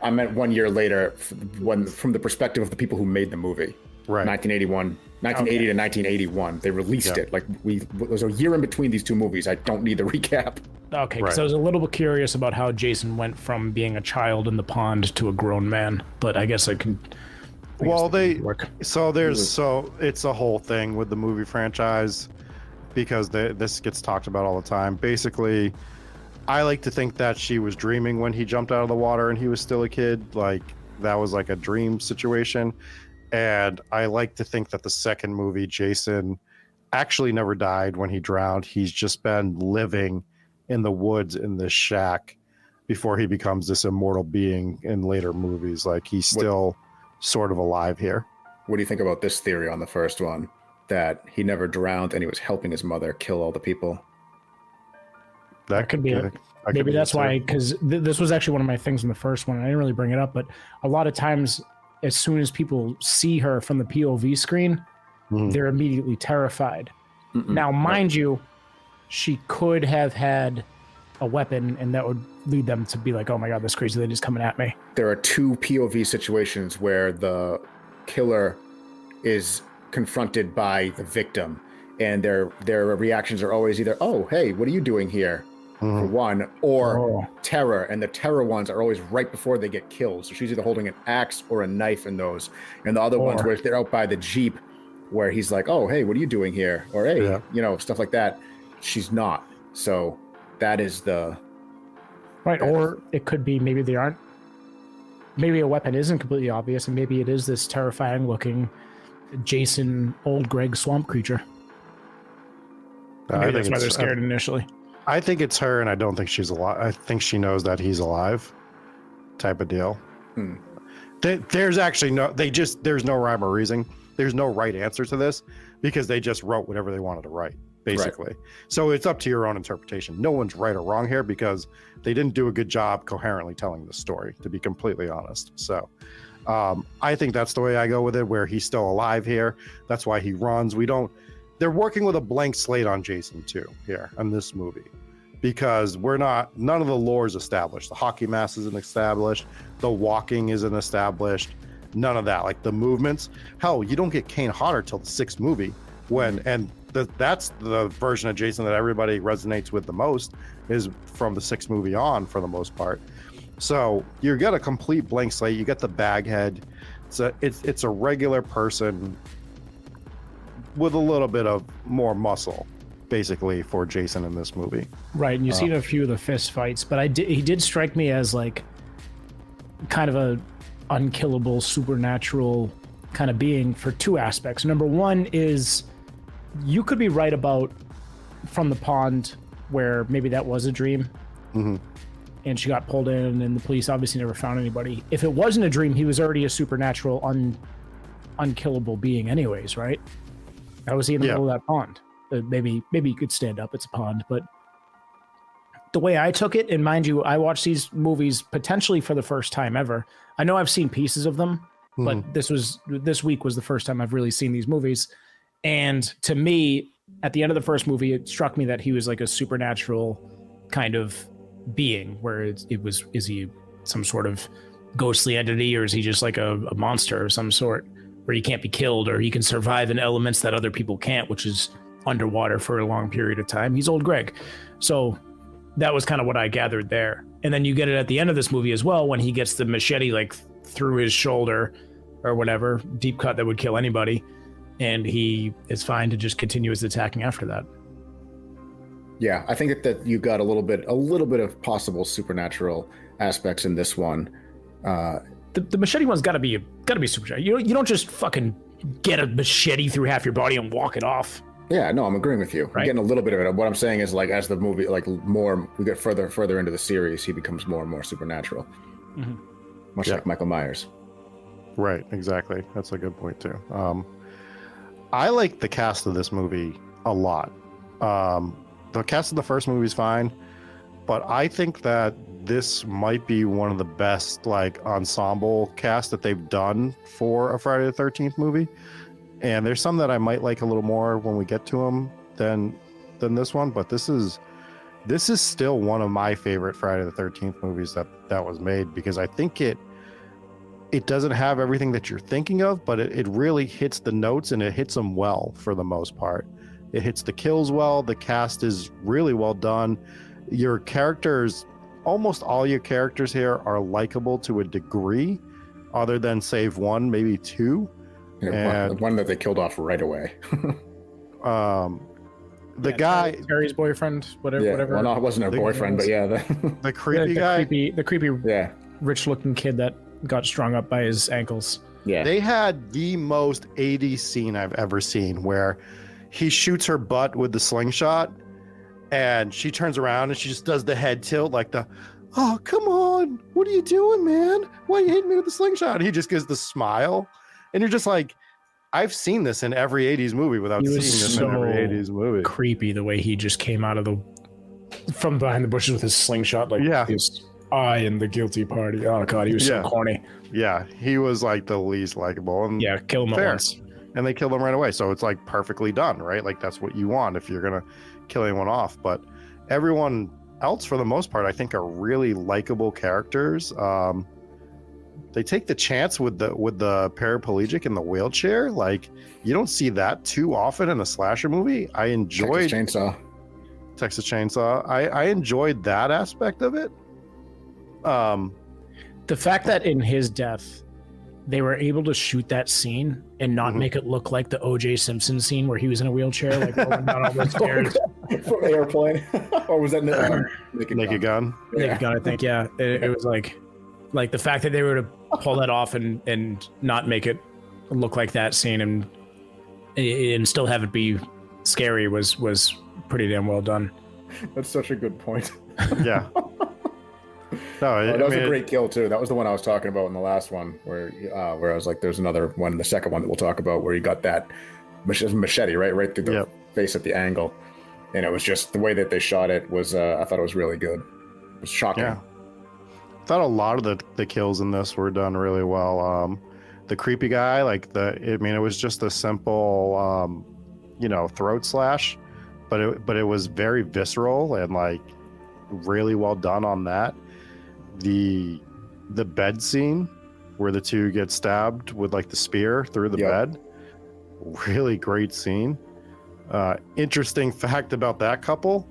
I meant 1 year later, from the perspective of the people who made the movie. Right. 1980 to 1981. They released it. Like there's a year in between these two movies. I don't need the recap. Okay, because I was a little bit curious about how Jason went from being a child in the pond to a grown man, but I guess I can. It's a whole thing with the movie franchise, because this gets talked about all the time. Basically, I like to think that she was dreaming when he jumped out of the water and he was still a kid. Like that was like a dream situation. And I like to think that the second movie, Jason actually never died when he drowned. He's just been living in the woods in this shack before he becomes this immortal being in later movies. Like he's still sort of alive here. What do you think about this theory on the first one, that he never drowned and he was helping his mother kill all the people? That could be it. Maybe that's why, because this was actually one of my things in the first one. I didn't really bring it up, but a lot of times, as soon as people see her from the POV screen, they're immediately terrified. Now, mind you, she could have had a weapon, and that would lead them to be like, oh my God, this crazy lady's coming at me. There are two POV situations where the killer is confronted by the victim, and their reactions are always either, oh, hey, what are you doing here? For one, or terror, and the terror ones are always right before they get killed. So she's either holding an axe or a knife in those, and the other ones where they're out by the Jeep, where he's like, oh, hey, what are you doing here? Or hey, stuff like that. She's not. So that is the right. Or it could be maybe they aren't. Maybe a weapon isn't completely obvious, and maybe it is this terrifying looking Jason old Greg swamp creature. Maybe that's why they're scared initially. I think it's her, and I don't think she's alive. I think she knows that he's alive, type of deal. There's actually there's no rhyme or reason. There's no right answer to this, because they just wrote whatever they wanted to write, basically. So it's up to your own interpretation. No one's right or wrong here, because they didn't do a good job coherently telling the story, to be completely honest. So I think that's the way I go with it, where he's still alive here. That's why he runs. They're working with a blank slate on Jason too here in this movie, because none of the lore is established. The hockey mask isn't established. The walking isn't established. None of that. Like the movements. Hell, you don't get Kane Hodder till the sixth movie, that's the version of Jason that everybody resonates with the most, is from the sixth movie on, for the most part. So you got a complete blank slate. You got the baghead. It's a regular person with a little bit of more muscle, basically, for Jason in this movie. Right, and you see a few of the fist fights, but he did strike me as like kind of a unkillable, supernatural kind of being for two aspects. Number one is, you could be right about from the pond, where maybe that was a dream, and she got pulled in, and the police obviously never found anybody. If it wasn't a dream, he was already a supernatural, unkillable being anyways, right? How was he in the middle of that pond? Maybe you could stand up. It's a pond, but the way I took it, and mind you, I watched these movies potentially for the first time ever. I know I've seen pieces of them, but this week was the first time I've really seen these movies. And to me, at the end of the first movie, it struck me that he was like a supernatural kind of being, where is he some sort of ghostly entity, or is he just like a monster of some sort, where he can't be killed, or he can survive in elements that other people can't, which is underwater for a long period of time. He's old Greg. So that was kind of what I gathered there. And then you get it at the end of this movie as well, when he gets the machete like through his shoulder or whatever, deep cut that would kill anybody. And he is fine to just continue his attacking after that. Yeah, I think that you got a little bit of possible supernatural aspects in this one. The machete one's got to be super. You don't just fucking get a machete through half your body and walk it off. Yeah, no, I'm agreeing with you. Right? I'm getting a little bit of it. What I'm saying is, like, as the movie, like, more we get further into the series, he becomes more and more supernatural, much like Michael Myers. Right, exactly. That's a good point too. I like the cast of this movie a lot. The cast of the first movie is fine, but I think that this might be one of the best like ensemble casts that they've done for a Friday the 13th movie. And there's some that I might like a little more when we get to them than this one, but this is still one of my favorite Friday the 13th movies that was made, because I think it doesn't have everything that you're thinking of, but it really hits the notes, and it hits them well for the most part. It hits the kills well. The cast is really well done. Your characters, almost all your characters here are likable to a degree, other than save one, maybe two. Yeah, one that they killed off right away. The guy, Terry's boyfriend, whatever. Well, no, it wasn't her boyfriend, but yeah, the creepy guy, the creepy, yeah, rich-looking kid that got strung up by his ankles. Yeah, they had the most 80s scene I've ever seen, where he shoots her butt with the slingshot, and she turns around and she just does the head tilt, like oh, come on, what are you doing, man? Why are you hitting me with the slingshot? And he just gives the smile, and you're just like, I've seen this in every 80s movie without seeing this in every 80s movie. Creepy the way he just came out of from behind the bushes with his slingshot, like, I am the guilty party. Oh god, he was so corny. Yeah, he was like the least likable. And kill him at once. And they killed him right away. So it's like perfectly done, right? Like that's what you want if you're gonna kill anyone off. But everyone else, for the most part, I think are really likable characters. They take the chance with the paraplegic in the wheelchair. Like, you don't see that too often in a slasher movie. I enjoyed Texas Chainsaw. I enjoyed that aspect of it. The fact that in his death they were able to shoot that scene and not make it look like the O.J. Simpson scene where he was in a wheelchair, like rolling down all those stairs from the airplane, or was that Naked Gun? Naked Gun, I think. Yeah, it was like the fact that they were to pull that off and not make it look like that scene and still have it be scary was pretty damn well done. That's such a good point. Yeah. No, that was a great kill too. That was the one I was talking about in the last one, where I was like, "There's another one, the second one that we'll talk about, where you got that machete right through the face at the angle," and it was just the way that they shot it was. I thought it was really good. It was shocking. Yeah. I thought a lot of the kills in this were done really well. The creepy guy, it was just a simple, throat slash, but it was very visceral and like really well done on that. The bed scene where the two get stabbed with like the spear through the bed, really great scene. Interesting fact about that couple.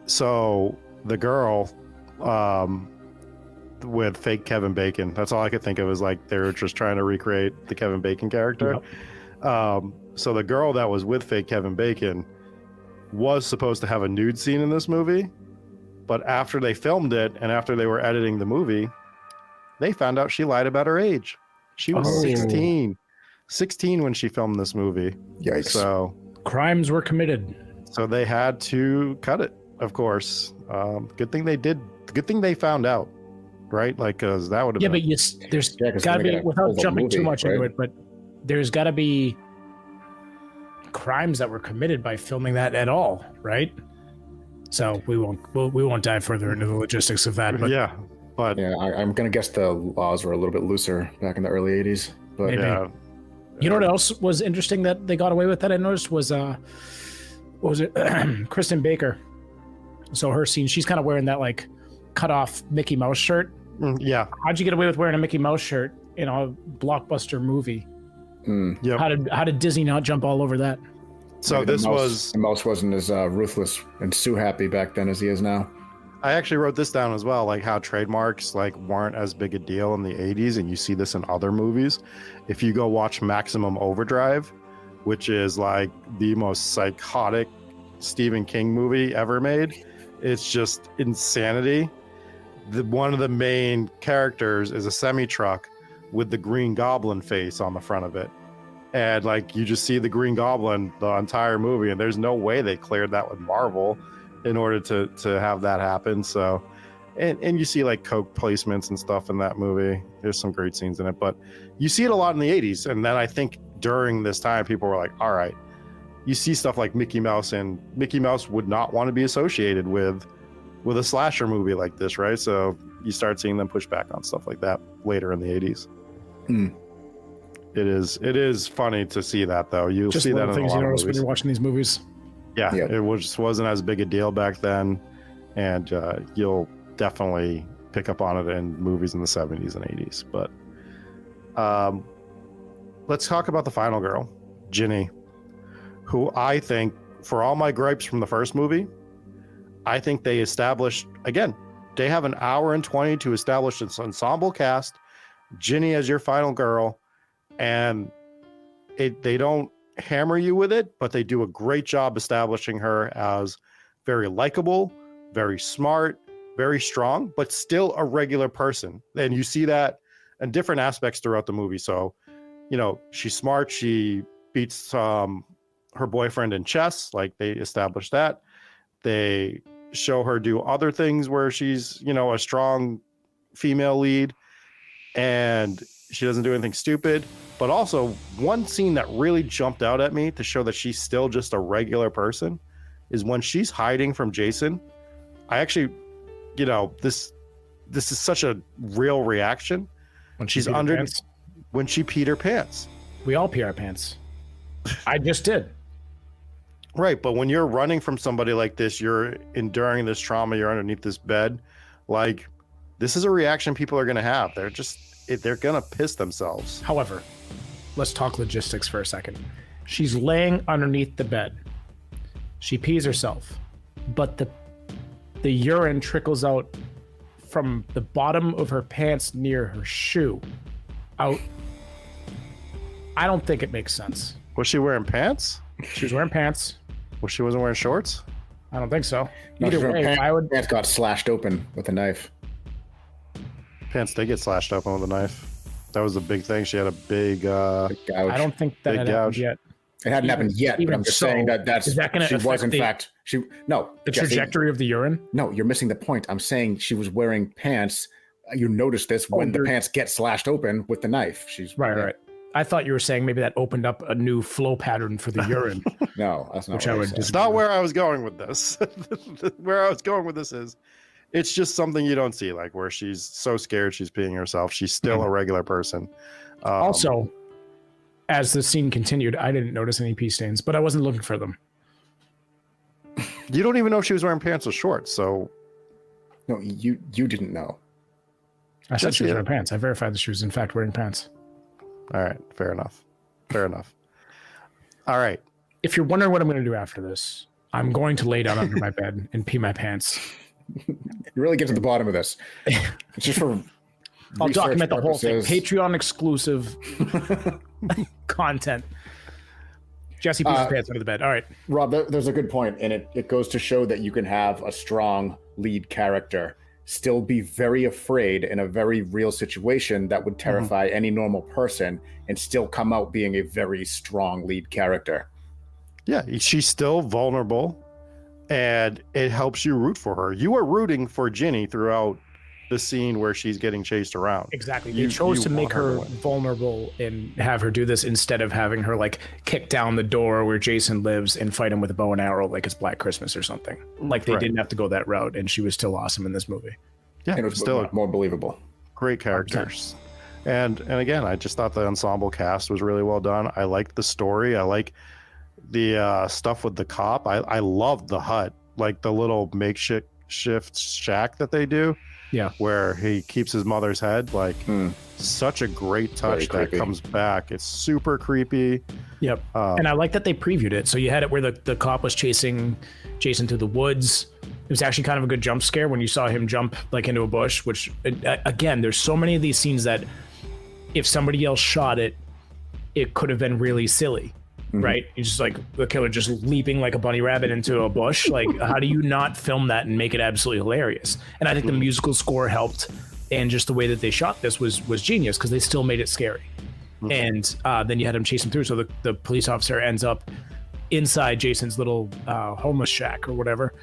So the girl with fake Kevin Bacon, that's all I could think of, is like they were just trying to recreate the Kevin Bacon character. So the girl that was with fake Kevin Bacon was supposed to have a nude scene in this movie, but after they filmed it and after they were editing the movie, they found out she lied about her age. She was 16 when she filmed this movie. Yikes. So crimes were committed. So they had to cut it, of course. Good thing they did. Good thing they found out, right? Like, because that would have been... but there's got to be, without jumping too much into it, but there's got to be crimes that were committed by filming that at all, right? So we won't dive further into the logistics of that. But I'm gonna guess the laws were a little bit looser back in the early '80s. But maybe. You know what else was interesting that they got away with that I noticed was what was it? Kristen Baker. So her scene, she's kind of wearing that like cut off Mickey Mouse shirt. Yeah. How'd you get away with wearing a Mickey Mouse shirt in a blockbuster movie? Yep. How did Disney not jump all over that? So Maybe this was the mouse wasn't as ruthless and Sue happy back then as he is now. I actually wrote this down as well, like how trademarks like weren't as big a deal in the 80s, and you see this in other movies. If you go watch Maximum Overdrive, which is like the most psychotic Stephen King movie ever made, it's just insanity. One of the main characters is a semi-truck with the Green Goblin face on the front of it. And like you just see the Green Goblin the entire movie, and there's no way they cleared that with Marvel in order to have that happen. So and you see like Coke placements and stuff in that movie. There's some great scenes in it, but you see it a lot in the 80s. And then I think during this time people were like, all right, you see stuff like Mickey Mouse, and Mickey Mouse would not want to be associated with a slasher movie like this, right? So you start seeing them push back on stuff like that later in the 80s. It is funny to see that, though. You'll Just see that in a things lot you of notice when movies. you're watching these movies. Yeah, Yep. it just wasn't as big a deal back then, and you'll definitely pick up on it in movies in the 70s and 80s. But let's talk about the final girl, Ginny, who I think, for all my gripes from the first movie, I think they established, again, they have an hour and 20 to establish this ensemble cast, Ginny as your final girl, and they don't hammer you with it, but they do a great job establishing her as very likable, very smart, very strong, but still a regular person. And you see that in different aspects throughout the movie. So, you know, she's smart. She beats her boyfriend in chess. Like, they established that. They show her do other things where she's, you know, a strong female lead, and she doesn't do anything stupid. But also, one scene that really jumped out at me to show that she's still just a regular person is when she's hiding from Jason. I actually, you know, this is such a real reaction. When She's peed her under pants. when she peed her pants. We all pee our pants. I just did. Right, but when you're running from somebody like this, you're enduring this trauma, you're underneath this bed, like, this is a reaction people are going to have. They're going to piss themselves. However, let's talk logistics for a second. She's laying underneath the bed. She pees herself, but the urine trickles out from the bottom of her pants near her shoe out. I don't think it makes sense. Was she wearing pants? She was wearing pants. Well, she wasn't wearing shorts? I don't think so. No, Either she's wearing way, I would. pants got slashed open with a knife. Pants did get slashed open with a knife. That was a big thing. She had a big Gouge. I don't think that Big had happened gouge. yet. It hadn't happened yet, but even I'm just so, saying that is that gonna she was affect in the- fact no The Jesse, trajectory of the urine. No, you're missing the point. I'm saying she was wearing pants. You notice this when the you're- pants get slashed open with the knife. She's Right. I thought you were saying maybe that opened up a new flow pattern for the urine. No, that's not Which what I I would said. It's not where I was going with this. Where I was going with this is, it's just something you don't see, like where she's so scared she's peeing herself. She's still a regular person. Also, as the scene continued, I didn't notice any pee stains, but I wasn't looking for them. You don't even know if she was wearing pants or shorts. So No, you didn't know. I said she was Jesse, wearing pants. I verified that she was in fact wearing pants. all right, fair enough. All right. If you're wondering what I'm going to do after this, I'm going to lay down under my bed and pee my pants. You really get to the bottom of this. It's just for I'll research document the whole thing. purposes. Patreon exclusive content. Jesse pees his pants under the bed. All right. Rob, there's a good point, and it goes to show that you can have a strong lead character, still be very afraid in a very real situation that would terrify any normal person, and still come out being a very strong lead character. Yeah, she's still vulnerable, and it helps you root for her. You are rooting for Ginny throughout the scene where she's getting chased around. Exactly. You- They chose you to make want her her to win. vulnerable and have her do this instead of having her like kick down the door where Jason lives and fight him with a bow and arrow like it's Black Christmas or something. Like they Right. didn't have to go that route, and she was still awesome in this movie. Yeah, And it was still more believable. great characters. And again, I just thought the ensemble cast was really well done. I liked the story. I like the stuff with the cop. I loved the hut, like the little makeshift shack that they do. Yeah. Where he keeps his mother's head. Like, such a great touch Very that creepy. comes back. It's super creepy. Yep. And I like that they previewed it. So you had it where the cop was chasing Jason through the woods. It was actually kind of a good jump scare when you saw him jump like into a bush, which again, there's so many of these scenes that if somebody else shot it, it could have been really silly. Right? It's just like the killer just leaping like a bunny rabbit into a bush. Like, how do you not film that and make it absolutely hilarious? And I think the musical score helped, and just the way that they shot this was genius because they still made it scary. And then you had him chase him through. So the police officer ends up inside Jason's little homeless shack or whatever.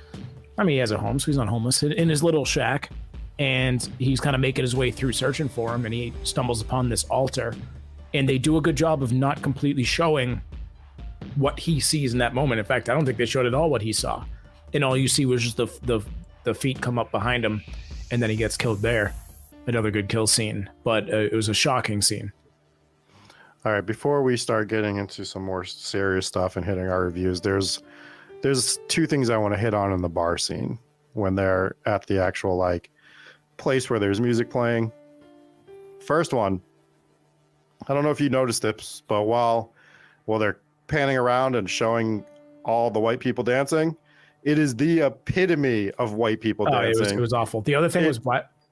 I mean, he has a home, so he's not homeless, in his little shack. And he's kind of making his way through searching for him, and he stumbles upon this altar. And they do a good job of not completely showing what he sees in that moment. In fact, I don't think they showed at all what he saw. And all you see was just the feet come up behind him, and then he gets killed there. Another good kill scene, but it was a shocking scene. All right, before we start getting into some more serious stuff and hitting our reviews, there's two things I want to hit on in the bar scene when they're at the actual like place where there's music playing. First one, I don't know if you noticed this, but while they're panning around and showing all the white people dancing, it is the epitome of white people dancing. It was awful. The other thing was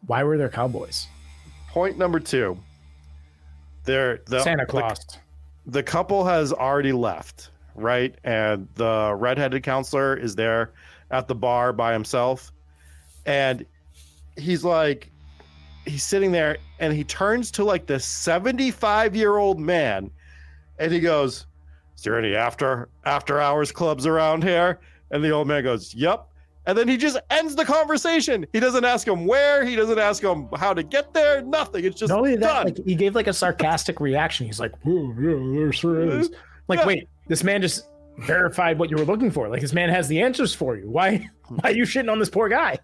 why were there cowboys? Point number two. Santa Claus. The couple has already left, right? And the redheaded counselor is there at the bar by himself. And he's sitting there and he turns to like the 75-year-old man and he goes, "Is there any after hours clubs around here?" And the old man goes, "Yep." And then he just ends the conversation. He doesn't ask him where. He doesn't ask him how to get there. Nothing. It's just done. Like, he gave like a sarcastic reaction. He's like, "Oh, yeah, there sure is." Like, wait, this man just verified what you were looking for. Like, this man has the answers for you. Why are you shitting on this poor guy?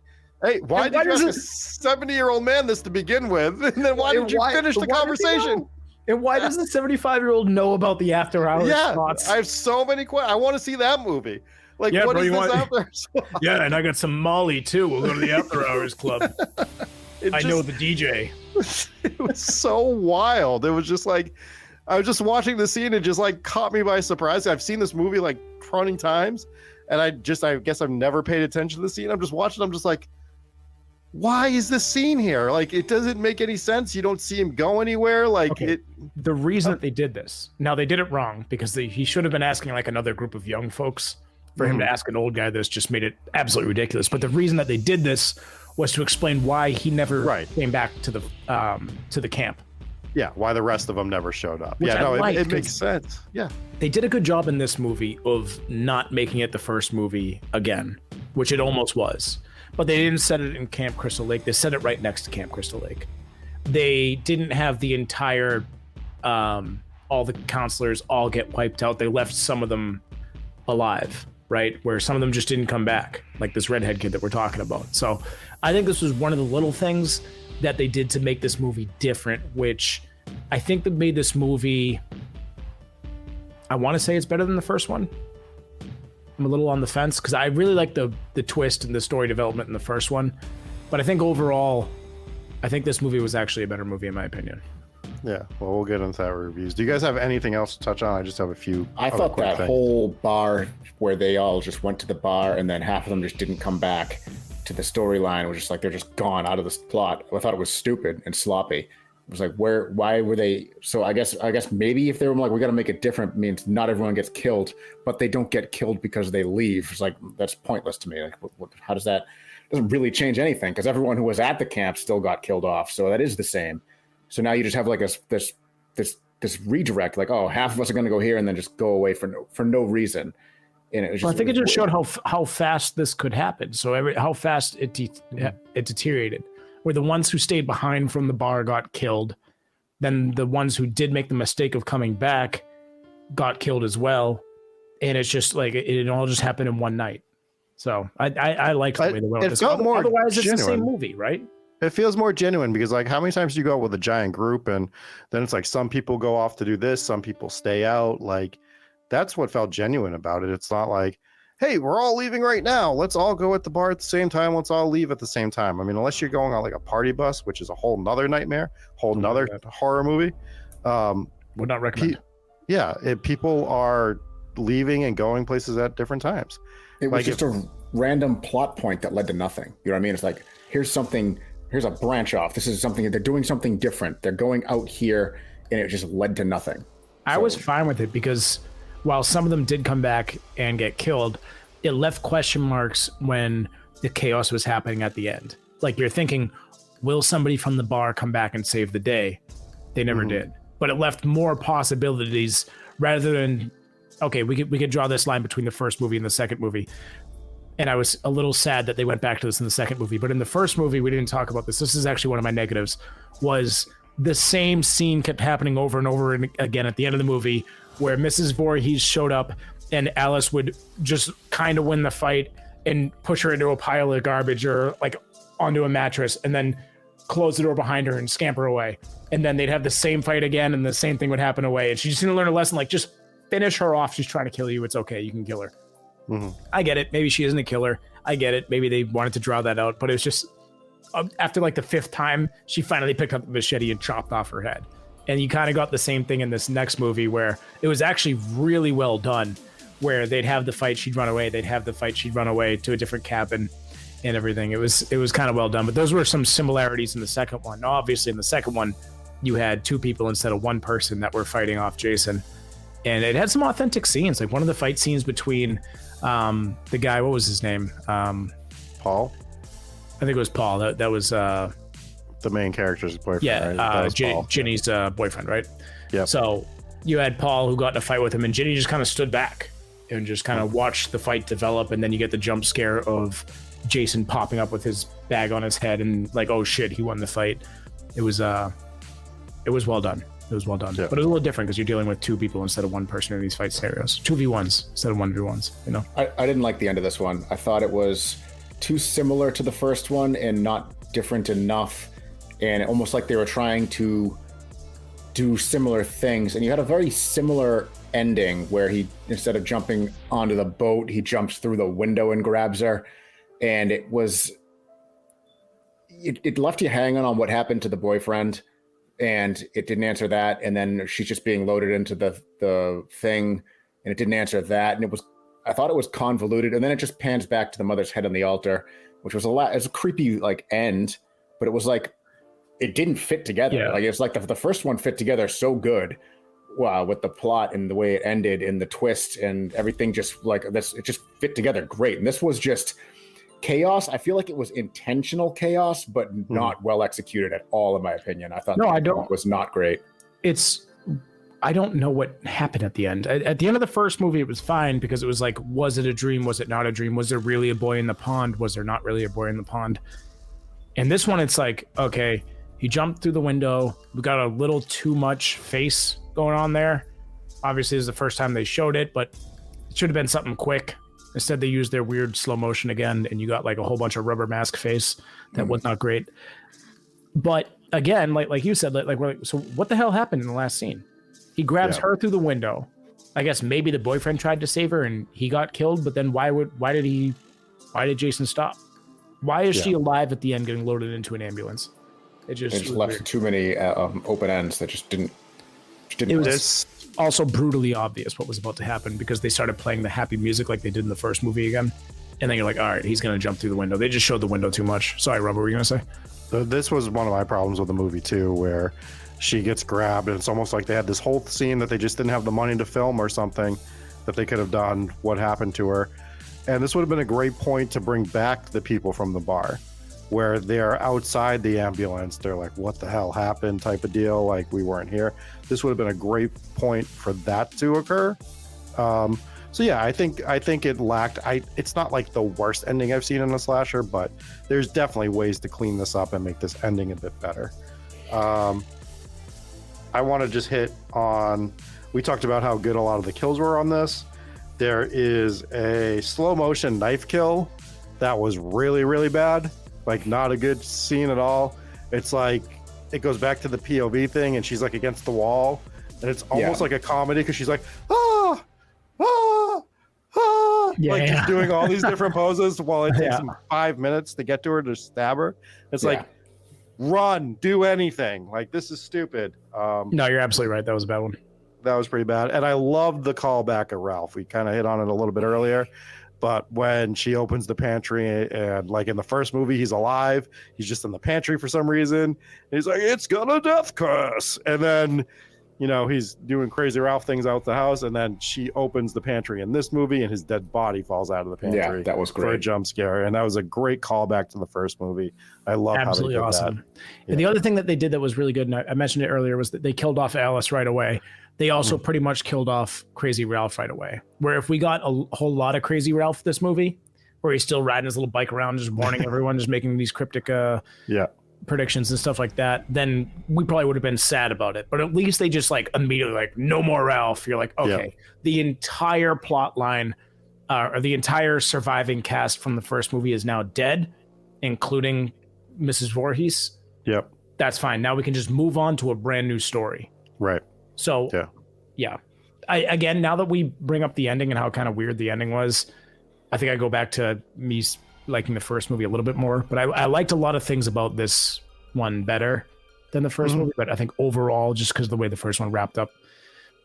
Hey, why did you ask a 70-year-old man this to begin with? And then why did you finish the conversation? And why does the 75-year-old know about the after hours spots? I have so many questions. I want to see that movie. Like, yeah, what bro, is this out there? Yeah, and I got some Molly too. We'll go to the after hours club. I know the DJ. It was so wild. It was just like, I was just watching the scene and just like caught me by surprise. I've seen this movie like 20 times, and I guess I've never paid attention to the scene. I'm just watching. I'm just like, why is this scene here? Like, it doesn't make any sense. You don't see him go anywhere. Like, the reason that they did this, now they did it wrong because he should have been asking like another group of young folks. For him to ask an old guy this just made it absolutely ridiculous. But the reason that they did this was to explain why he never came back to the camp. Yeah, why the rest of them never showed up. Which it makes sense. Yeah. They did a good job in this movie of not making it the first movie again, which it almost was. But they didn't set it in Camp Crystal Lake. They set it right next to Camp Crystal Lake. They didn't have the entire, all the counselors all get wiped out. They left some of them alive. Right, where some of them just didn't come back, like this redhead kid that we're talking about. So I think this was one of the little things that they did to make this movie different, which I think that made this movie, I want to say it's better than the first one. I'm a little on the fence because I really like the twist and the story development in the first one. But I think overall, I think this movie was actually a better movie in my opinion. Yeah, well, we'll get into that reviews. Do you guys have anything else to touch on? I just have a few. I thought that whole bar where they all just went to the bar and then half of them just didn't come back to the storyline was just like they're just gone out of this plot. I thought it was stupid and sloppy. It was like, why were they? So I guess maybe if they were like, we got to make it different, means not everyone gets killed, but they don't get killed because they leave. It's like, that's pointless to me. Like, how does that? Doesn't really change anything because everyone who was at the camp still got killed off. So that is the same. So now you just have like this redirect, like, oh, half of us are going to go here and then just go away for no reason. And it was just, I think it just showed how fast this could happen. So how fast it deteriorated. Where the ones who stayed behind from the bar got killed, then the ones who did make the mistake of coming back got killed as well. And it's just like it all just happened in one night. So I liked the way they went. It felt more otherwise, genuine. it's the same movie, right? It feels more genuine because, like, how many times do you go with a giant group and then it's like some people go off to do this, some people stay out. Like, that's what felt genuine about it. It's not like, hey, we're all leaving right now. Let's all go at the bar at the same time. Let's all leave at the same time. I mean, unless you're going on like a party bus, which is a whole nother nightmare, whole nother horror movie. Would not recommend. Yeah, people are leaving and going places at different times. It was just a random plot point that led to nothing. You know what I mean? It's like, here's a branch off. This is something, they're doing something different. They're going out here, and it just led to nothing. I was fine with it because while some of them did come back and get killed, it left question marks when the chaos was happening at the end. Like, you're thinking, will somebody from the bar come back and save the day? They never did. But it left more possibilities rather than, okay, we could draw this line between the first movie and the second movie. And I was a little sad that they went back to this in the second movie. But in the first movie, we didn't talk about this. This is actually one of my negatives, was the same scene kept happening over and over again at the end of the movie where Mrs. Voorhees showed up and Alice would just kind of win the fight and push her into a pile of garbage or like onto a mattress and then close the door behind her and scamper away. And then they'd have the same fight again and the same thing would happen away. And she just didn't learn a lesson, like, just finish her off. She's trying to kill you. It's okay. You can kill her. I get it. Maybe she isn't a killer. I get it. Maybe they wanted to draw that out, but it was just after like the fifth time, she finally picked up the machete and chopped off her head. And you kind of got the same thing in this next movie where it was actually really well done, where they'd have the fight, she'd run away. They'd have the fight, she'd run away to a different cabin and everything. It was kind of well done, but those were some similarities in the second one. Now, obviously in the second one, you had two people instead of one person that were fighting off Jason. And it had some authentic scenes, like one of the fight scenes between the guy, what was his name? Paul? I think it was Paul. That was the main character's boyfriend. Yeah, right? Ginny's boyfriend, right? Yeah. So you had Paul who got in a fight with him, and Ginny just kind of stood back and just kind of watched the fight develop, and then you get the jump scare of Jason popping up with his bag on his head, and like, oh shit, he won the fight. It was well done. It was well done, yeah. But it was a little different because you're dealing with two people instead of one person in these fight scenarios. 2v1s instead of 1v1s, you know? I didn't like the end of this one. I thought it was too similar to the first one and not different enough. And almost like they were trying to do similar things. And you had a very similar ending where he, instead of jumping onto the boat, he jumps through the window and grabs her. And it left you hanging on what happened to the boyfriend. And it didn't answer that. And then she's just being loaded into the thing, and it didn't answer that. And I thought it was convoluted. And then it just pans back to the mother's head on the altar, which was it's a creepy like end, but it was like, it didn't fit together. Yeah. Like it's like the first one fit together so good. Wow, with the plot and the way it ended and the twist and everything, just like this, it just fit together great. And this was just chaos. I feel like it was intentional chaos, but not well executed at all, in my opinion. I thought it was not great. I don't know what happened at the end. At the end of the first movie, it was fine because it was like, was it a dream? Was it not a dream? Was there really a boy in the pond? Was there not really a boy in the pond? And this one, it's like, okay, he jumped through the window. We got a little too much face going on there. Obviously, this is the first time they showed it, but it should have been something quick. Instead, they used their weird slow motion again, and you got like a whole bunch of rubber mask face that was not great. But again, like you said, so what the hell happened in the last scene? He grabs her through the window. I guess maybe the boyfriend tried to save her and he got killed, but then why did Jason stop? Why is she alive at the end getting loaded into an ambulance? It just left weird. Too many open ends that just didn't. It was also brutally obvious what was about to happen because they started playing the happy music like they did in the first movie again. And then you're like, all right, he's going to jump through the window. They just showed the window too much. Sorry, Rob, what were you going to say? This was one of my problems with the movie too, where she gets grabbed and it's almost like they had this whole scene that they just didn't have the money to film or something that they could have done what happened to her. And this would have been a great point to bring back the people from the bar where they're outside the ambulance. They're like, what the hell happened type of deal. Like, we weren't here. This would have been a great point for that to occur. So yeah, I think it lacked. It's not like the worst ending I've seen in a slasher, but there's definitely ways to clean this up and make this ending a bit better. I want to just hit on. We talked about how good a lot of the kills were on this. There is a slow motion knife kill that was really, really bad. Like, not a good scene at all. It's like it goes back to the POV thing, and she's like against the wall, and it's almost like a comedy because she's like, ah. Just doing all these different poses while it takes them 5 minutes to get to her to stab her. It's like, run, do anything. Like, this is stupid. No, you're absolutely right. That was a bad one. That was pretty bad. And I loved the callback of Ralph. We kind of hit on it a little bit earlier. But when she opens the pantry and like in the first movie, he's alive. He's just in the pantry for some reason. And he's like, it's gonna death curse. And then, you know, he's doing crazy Ralph things out the house. And then she opens the pantry in this movie and his dead body falls out of the pantry. Yeah, that was great. For a jump scare. And that was a great callback to the first movie. I love absolutely how they did awesome. that. And the other thing that they did that was really good, and I mentioned it earlier, was that they killed off Alice right away. They also pretty much killed off Crazy Ralph right away. Where if we got a whole lot of Crazy Ralph this movie, where he's still riding his little bike around, just warning everyone, just making these cryptic predictions and stuff like that, then we probably would have been sad about it. But at least they just like immediately like, no more Ralph. You're like, okay, the entire plot line or the entire surviving cast from the first movie is now dead, including Mrs. Voorhees. Yep. That's fine. Now we can just move on to a brand new story. Right. So, yeah. Again, now that we bring up the ending and how kind of weird the ending was, I think I go back to me liking the first movie a little bit more. But I liked a lot of things about this one better than the first movie. But I think overall, just because of the way the first one wrapped up,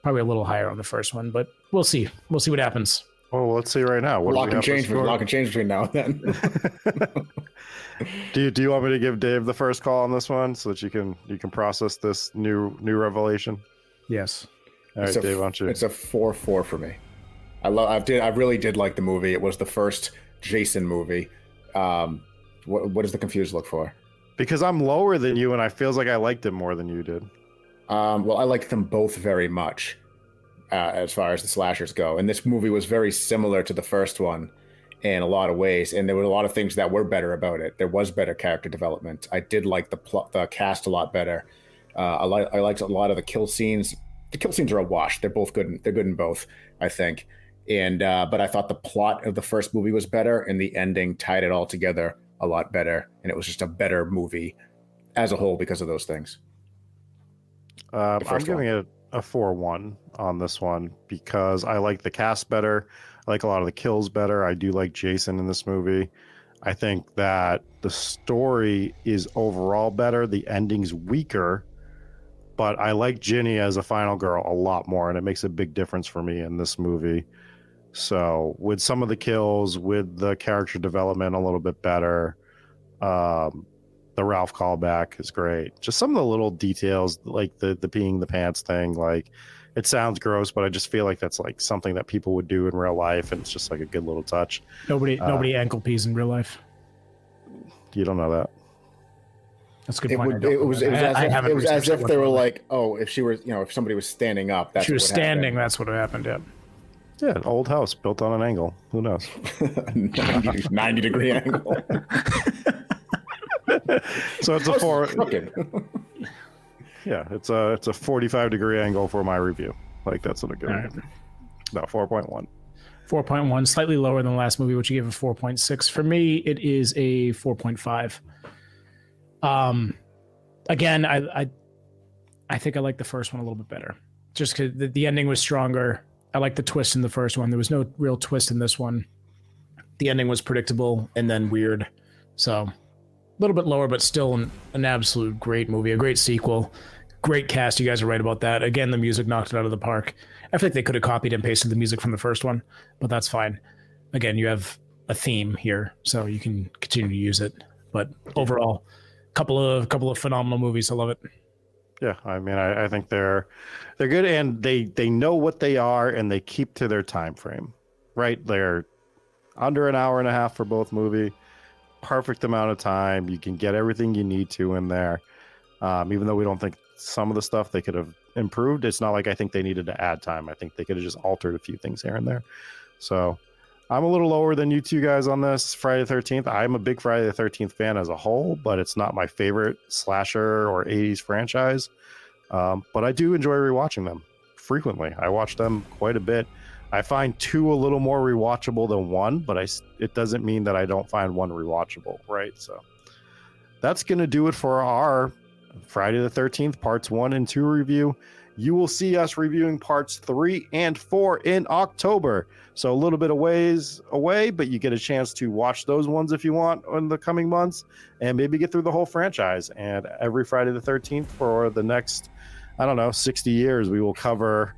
probably a little higher on the first one. But we'll see. We'll see what happens. Oh, let's see right now. Lock and change between now and then. Do you want me to give Dave the first call on this one so that you can process this new revelation? Yes. All right, Dave, why don't you? It's a 4-4 for me. I really did like the movie. It was the first Jason movie. What does the confused look for? Because I'm lower than you, and I feels like I liked it more than you did. Well, I liked them both very much, as far as the slashers go. And this movie was very similar to the first one in a lot of ways, and there were a lot of things that were better about it. There was better character development. I did like the cast a lot better. I liked a lot of the kill scenes. The kill scenes are a wash. They're both good. They're good in both, I think. And but I thought the plot of the first movie was better, and the ending tied it all together a lot better. And it was just a better movie as a whole because of those things. I'm giving it a 4-1 on this one because I like the cast better. I like a lot of the kills better. I do like Jason in this movie. I think that the story is overall better. The ending's weaker. But I like Ginny as a final girl a lot more, and it makes a big difference for me in this movie. So with some of the kills, with the character development a little bit better, the Ralph callback is great. Just some of the little details, like the peeing the pants thing, like it sounds gross, but I just feel like that's like something that people would do in real life, and it's just like a good little touch. Nobody ankle pees in real life. You don't know that. That's a good point. It was as if they were like, oh, if she were, if somebody was standing up, that's she was what standing. happened. That's what happened. Yeah. Yeah, an old house built on an angle. Who knows? 90-degree angle. So it's a 4. Yeah, it's a 45-degree angle for my review. Like that's what I give. Right. No, 4.1. 4.1, slightly lower than the last movie, which you gave a 4.6. For me, it is a 4.5. Again, I think I like the first one a little bit better, just because the ending was stronger. I like the twist in the first one. There was no real twist in this one. The ending was predictable and then weird. So a little bit lower, but still an absolute great movie, a great sequel, great cast. You guys are right about that. Again, the music knocked it out of the park. I feel like they could have copied and pasted the music from the first one, but that's fine. Again, you have a theme here, so you can continue to use it. But overall, couple of phenomenal movies. I love it. Yeah, I mean, I think they're good, and they know what they are, and they keep to their time frame, right? They're under an hour and a half for both movie, perfect amount of time. You can get everything you need to in there. Even though we don't think some of the stuff they could have improved, it's not like I think they needed to add time. I think they could have just altered a few things here and there. So I'm a little lower than you two guys on this Friday the 13th. I'm a big Friday the 13th fan as a whole, but it's not my favorite slasher or 80s franchise. But I do enjoy rewatching them frequently. I watch them quite a bit. I find 2 a little more rewatchable than 1, but it doesn't mean that I don't find 1 rewatchable, right? So that's going to do it for our Friday the 13th parts 1 and 2 review. You will see us reviewing parts 3 and 4 in October. So a little bit of ways away, but you get a chance to watch those ones if you want in the coming months and maybe get through the whole franchise. And every Friday the 13th for the next, 60 years, we will cover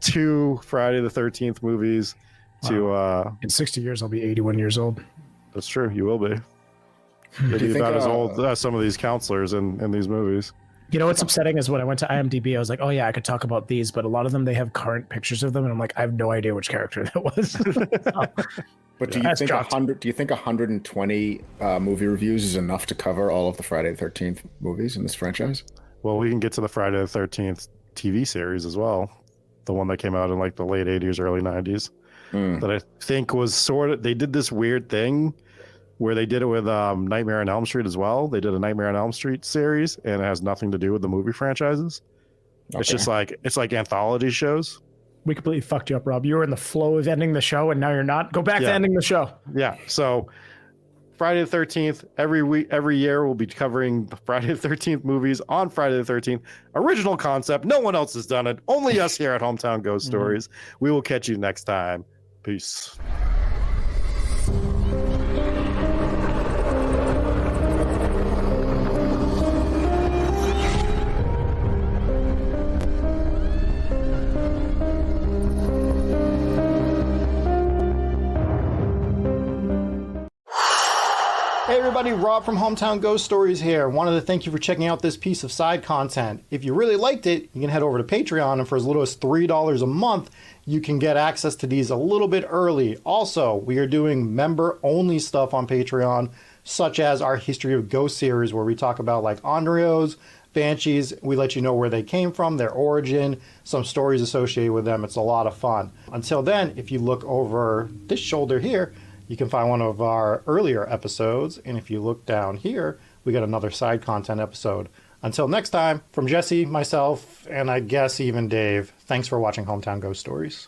2 Friday the 13th movies. Wow. In 60 years, I'll be 81 years old. That's true. You will be. You'll be about as old as some of these counselors in these movies. You know what's upsetting is when I went to IMDb, I was like, oh yeah, I could talk about these, but a lot of them, they have current pictures of them, and I'm like, I have no idea which character that was. But do you think 120 movie reviews is enough to cover all of the Friday the 13th movies in this franchise? Well, we can get to the Friday the 13th TV series as well. The one that came out in like the late 80s, early 90s. That I think was they did this weird thing where they did it with Nightmare on Elm Street as well. They did a Nightmare on Elm Street series, and it has nothing to do with the movie franchises. Okay. It's just it's like anthology shows. We completely fucked you up, Rob. You were in the flow of ending the show, and now you're not. Go back to ending the show. Yeah. So Friday the 13th, every year we'll be covering the Friday the 13th movies on Friday the 13th. Original concept. No one else has done it. Only us here at Hometown Ghost Stories. We will catch you next time. Peace. Hey everybody, Rob from Hometown Ghost Stories here. Wanted to thank you for checking out this piece of side content. If you really liked it, you can head over to Patreon, and for as little as $3 a month, you can get access to these a little bit early. Also, we are doing member-only stuff on Patreon, such as our History of Ghosts series, where we talk about like Andrios, Banshees. We let you know where they came from, their origin, some stories associated with them. It's a lot of fun. Until then, if you look over this shoulder here, you can find one of our earlier episodes. And if you look down here, we got another side content episode. Until next time, from Jesse, myself, and I guess even Dave, thanks for watching Hometown Ghost Stories.